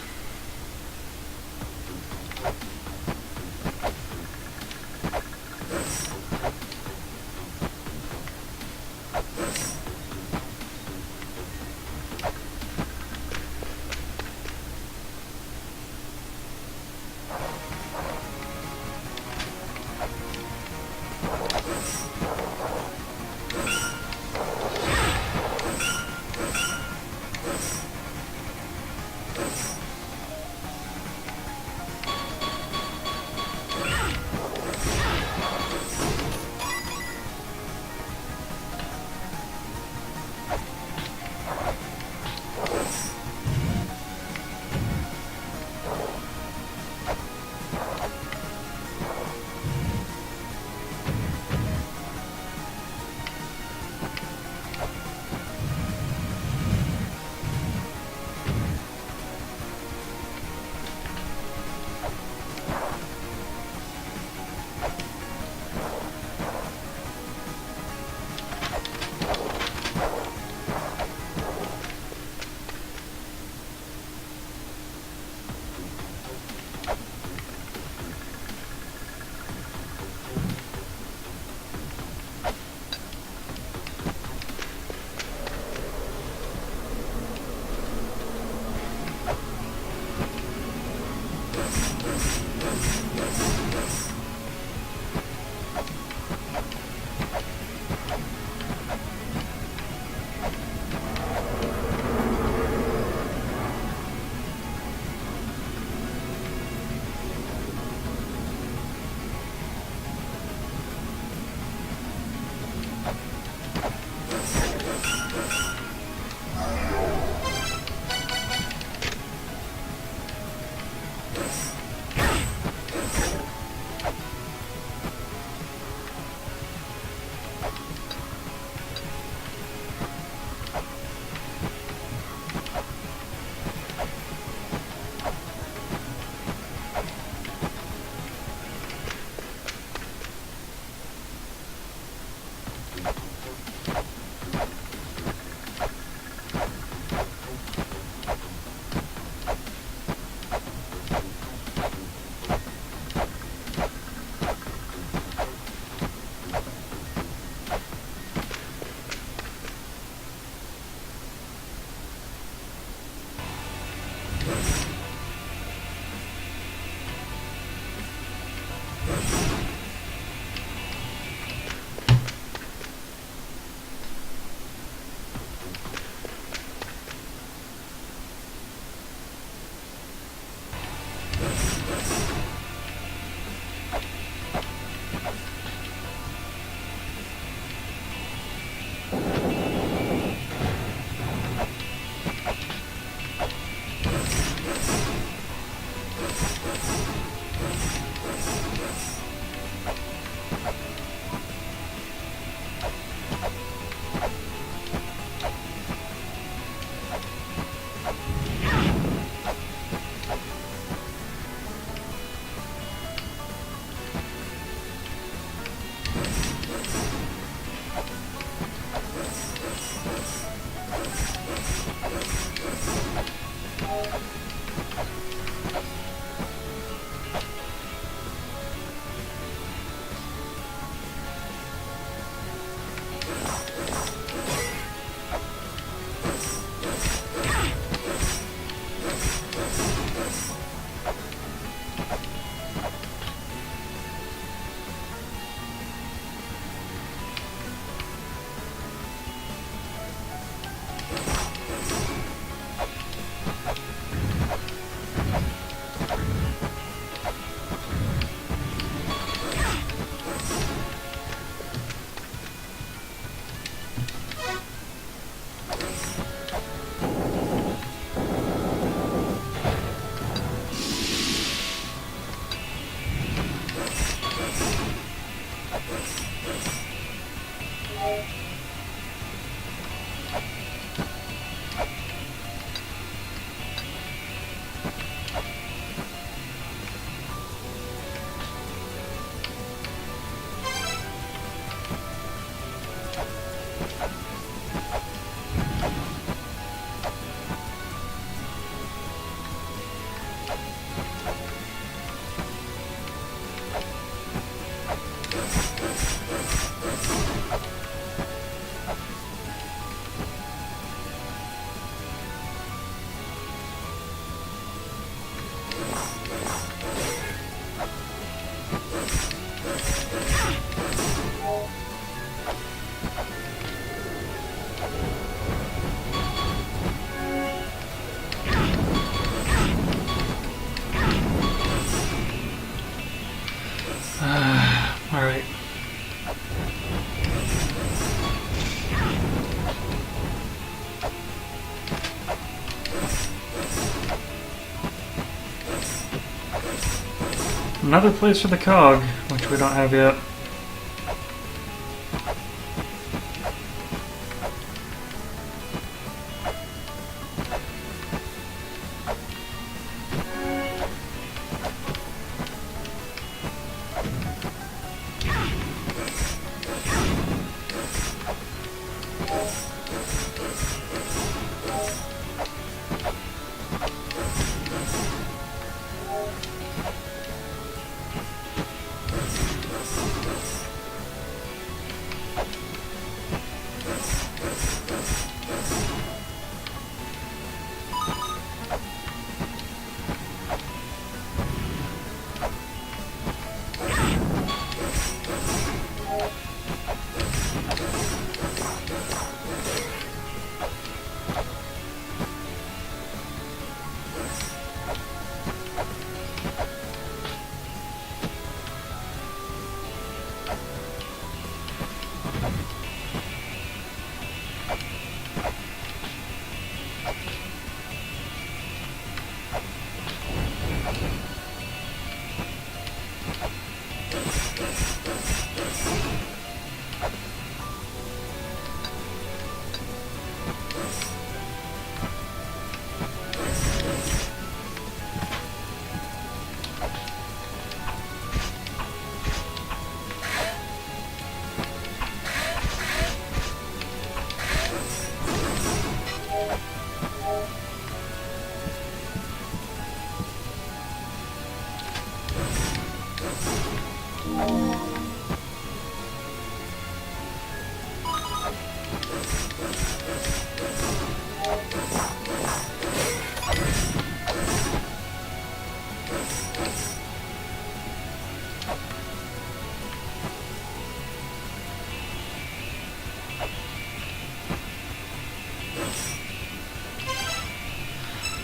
[SPEAKER 1] Another place for the cog, which we don't have yet.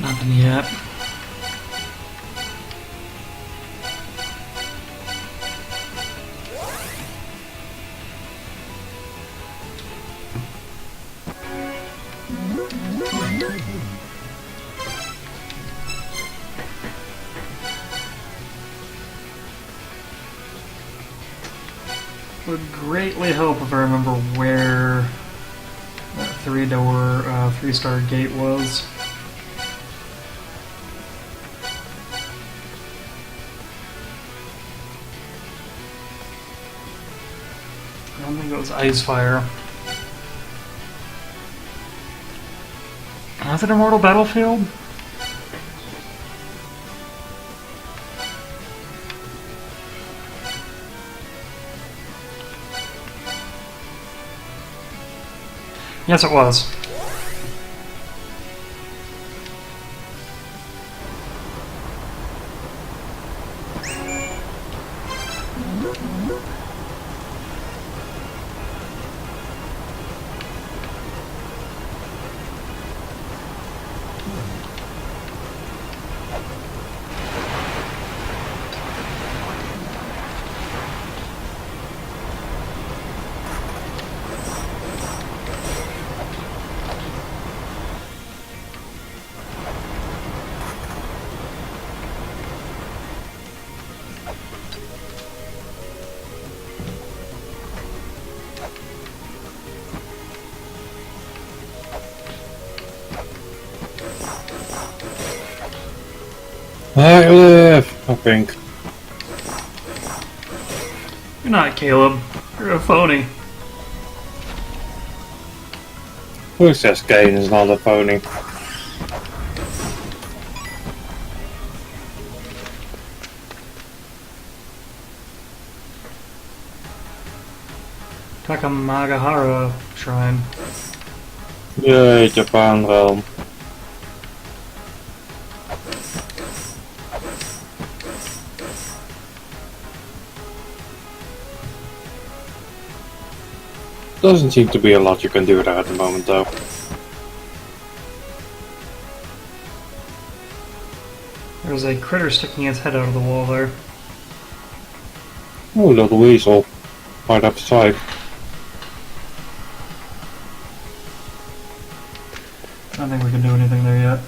[SPEAKER 1] Nothing yet. Would greatly help if I remember where that three-door, three-star gate was. I don't think it was Icefire. Was it Immortal Battlefield? Yes, it was.
[SPEAKER 2] I live, I think.
[SPEAKER 1] You're not Caleb. You're a phony.
[SPEAKER 2] Who says Kane is not a pony?
[SPEAKER 1] Takamagahara Shrine.
[SPEAKER 2] Yay, Japan realm. Doesn't seem to be a lot you can do there at the moment, though.
[SPEAKER 1] There's a critter sticking its head out of the wall there.
[SPEAKER 2] Oh, little weasel. Right upside.
[SPEAKER 1] I don't think we can do anything there yet.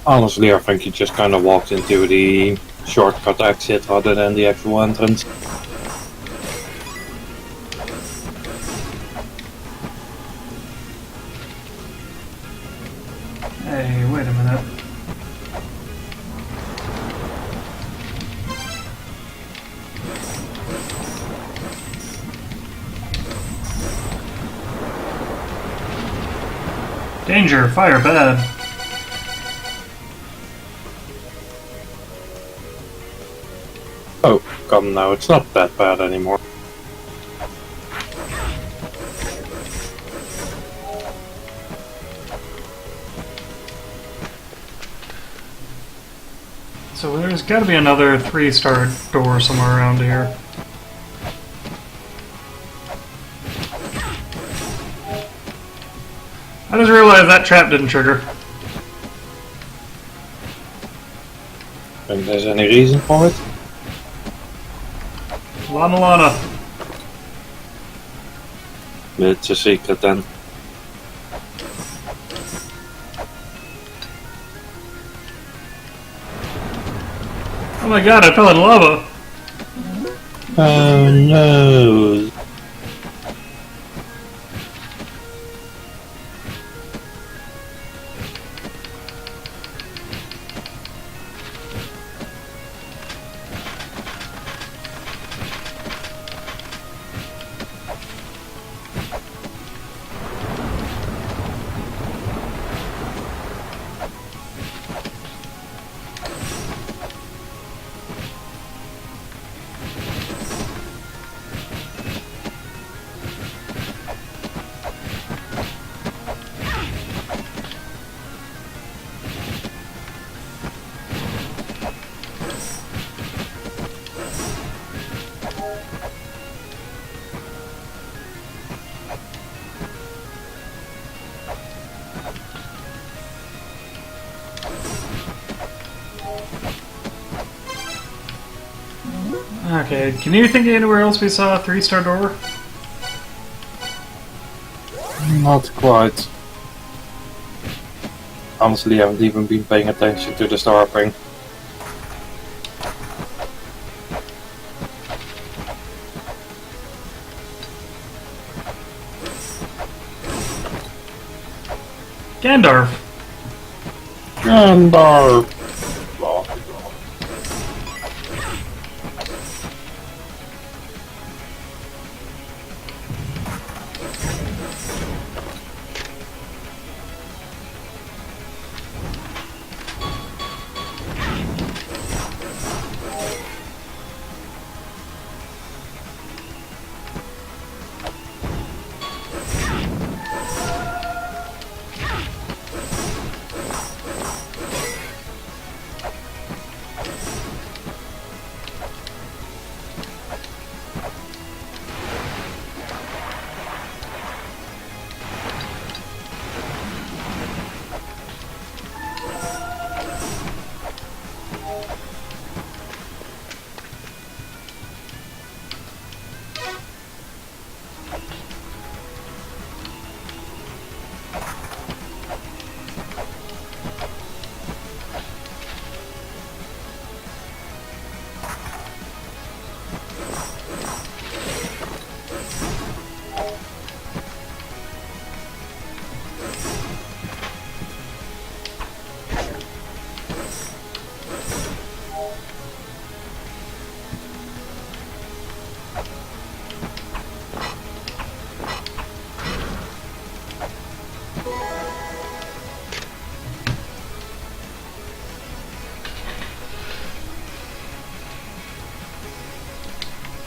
[SPEAKER 2] Honestly, I think you just kind of walked into the shortcut exit rather than the actual entrance.
[SPEAKER 1] Hey, wait a minute. Danger, fire bad.
[SPEAKER 2] Oh, come now, it's not that bad anymore.
[SPEAKER 1] So there's got to be another 3-star door somewhere around here. I just realized that trap didn't trigger.
[SPEAKER 2] Think there's any reason for it?
[SPEAKER 1] Mulana.
[SPEAKER 2] It's a secret then.
[SPEAKER 1] Oh my god, I fell in lava.
[SPEAKER 2] Oh no.
[SPEAKER 1] Okay, can you think of anywhere else we saw a 3-star door?
[SPEAKER 2] Not quite. Honestly, I haven't even been paying attention to the star thing.
[SPEAKER 1] Gandalf.
[SPEAKER 2] Gandalf!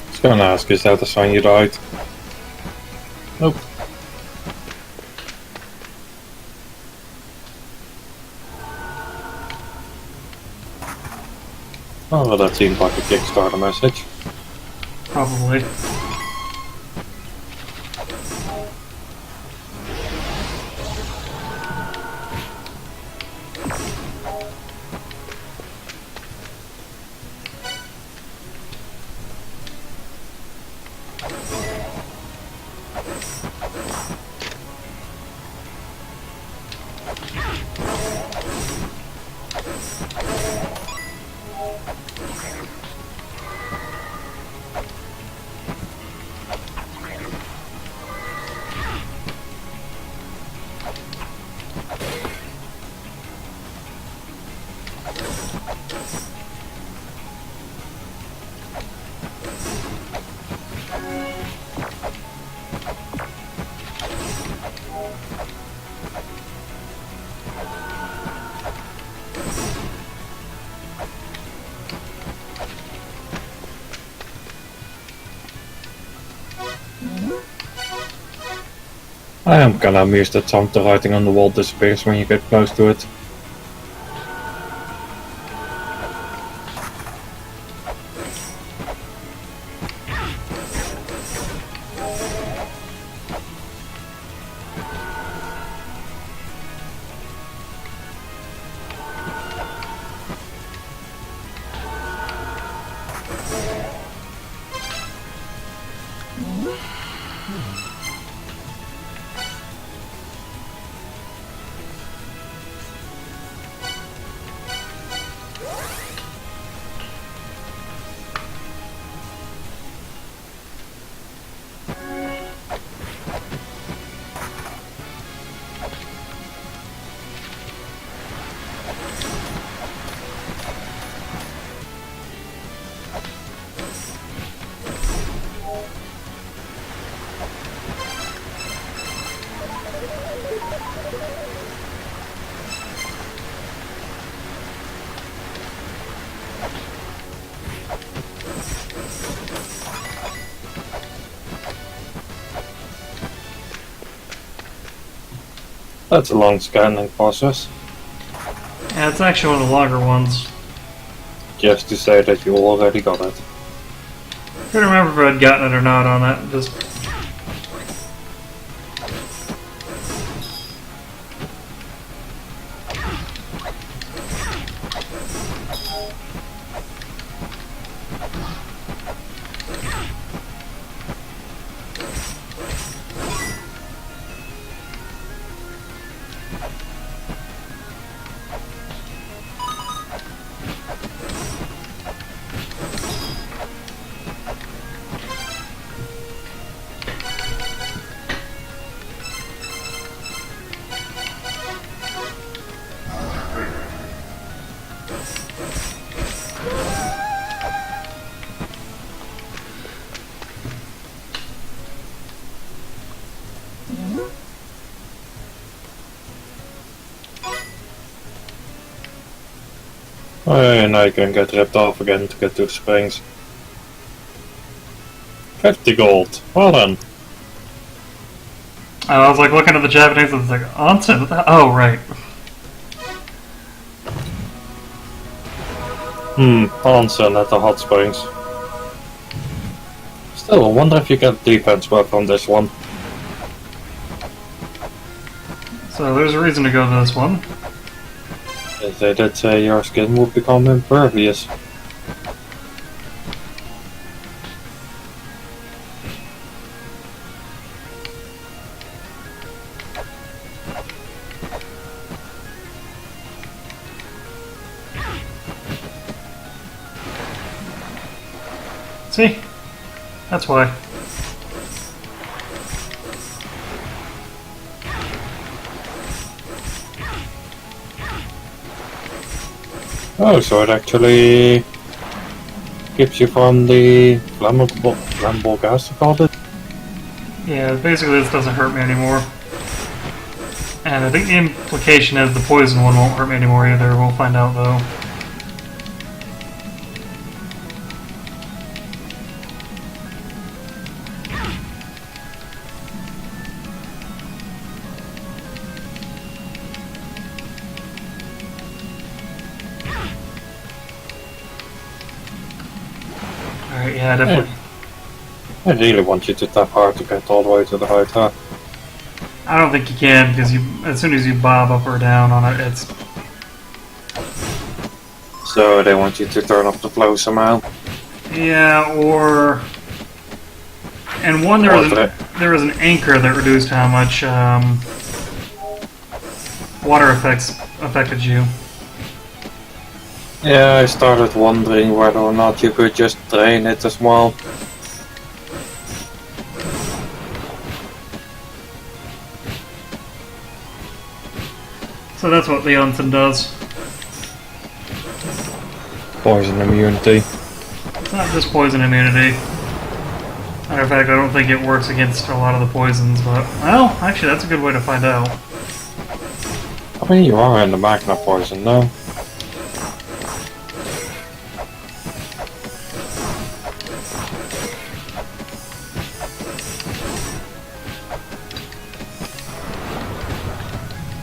[SPEAKER 2] I was gonna ask, is that the sign you died? Nope. Oh, well, that seemed like a Kickstarter message.
[SPEAKER 1] Probably.
[SPEAKER 2] I am kinda amused that some of the writing on the wall disappears when you get close to it. That's a long scanning process.
[SPEAKER 1] Yeah, it's actually one of the longer ones.
[SPEAKER 2] Just to say that you already got it.
[SPEAKER 1] Couldn't remember if I'd gotten it or not on that. Just
[SPEAKER 2] And I can get ripped off again to get to the springs. 50 gold. Well done.
[SPEAKER 1] I was like looking at the Japanese and it's like, onsen? What the- Oh, right.
[SPEAKER 2] Onsen at the hot springs. Still, I wonder if you get defense buff on this one.
[SPEAKER 1] So there's a reason to go to this one.
[SPEAKER 2] As they did say, your skin will become impervious.
[SPEAKER 1] See? That's why.
[SPEAKER 2] Oh, so it actually keeps you from the flammable gas, you called it?
[SPEAKER 1] Yeah, basically this doesn't hurt me anymore. And I think the implication is the poison one won't hurt me anymore either. We'll find out though. Alright, yeah, definitely.
[SPEAKER 2] I really want you to tap hard to get all the way to the high top.
[SPEAKER 1] I don't think you can because as soon as you bob up or down on it, it's
[SPEAKER 2] So they want you to turn off the flow somehow.
[SPEAKER 1] yeah. Or and one there was an anchor that reduced how much water effects affected you.
[SPEAKER 2] Yeah, I started wondering whether or not you could just drain it as well.
[SPEAKER 1] So that's what the onsen does.
[SPEAKER 2] Poison immunity.
[SPEAKER 1] It's not just poison immunity. Matter of fact, I don't think it works against a lot of the poisons, but... Well, actually, that's a good way to find out.
[SPEAKER 2] I mean, you are in the magna poison, no?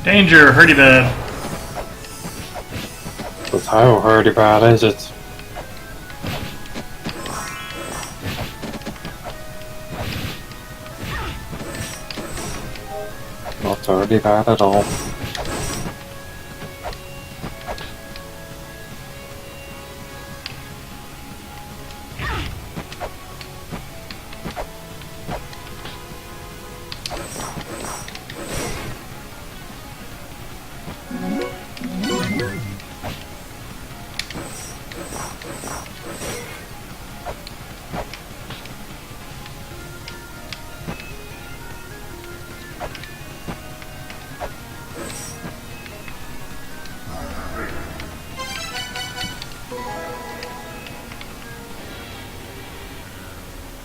[SPEAKER 1] Danger! Hurdy bad.
[SPEAKER 2] But how hurdy bad is it? Not hurdy bad at all.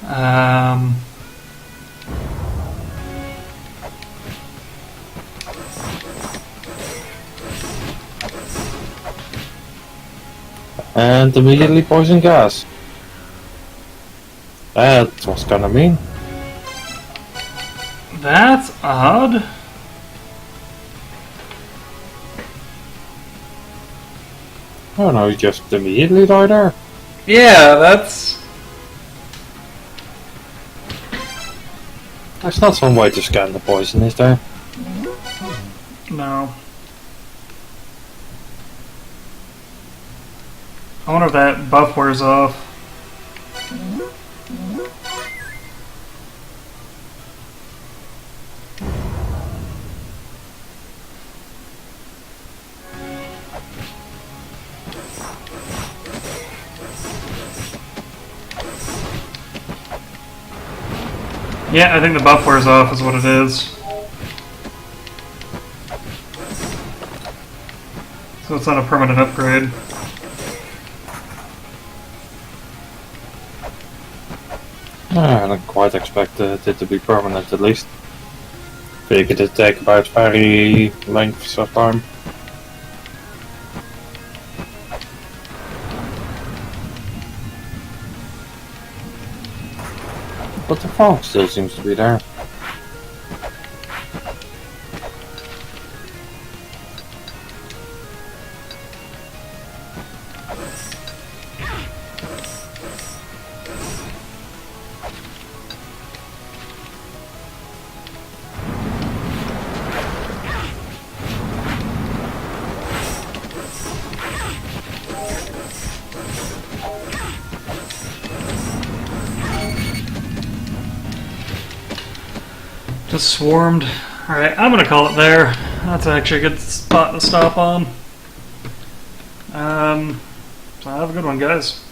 [SPEAKER 1] Um...
[SPEAKER 2] And immediately poison gas. That's what's gonna mean.
[SPEAKER 1] That's odd.
[SPEAKER 2] Oh no, you just immediately die there.
[SPEAKER 1] Yeah, that's...
[SPEAKER 2] There's not some way to scan the poison, is there?
[SPEAKER 1] No. I wonder if that buff wears off. Yeah, I think the buff wears off is what it is. So it's not a permanent upgrade.
[SPEAKER 2] I didn't quite expect it to be permanent at least. Figured it'd take about very lengths of time. But the fog still seems to be there.
[SPEAKER 1] Just swarmed. Alright, I'm gonna call it there. That's actually a good spot to stop on. So have a good one, guys.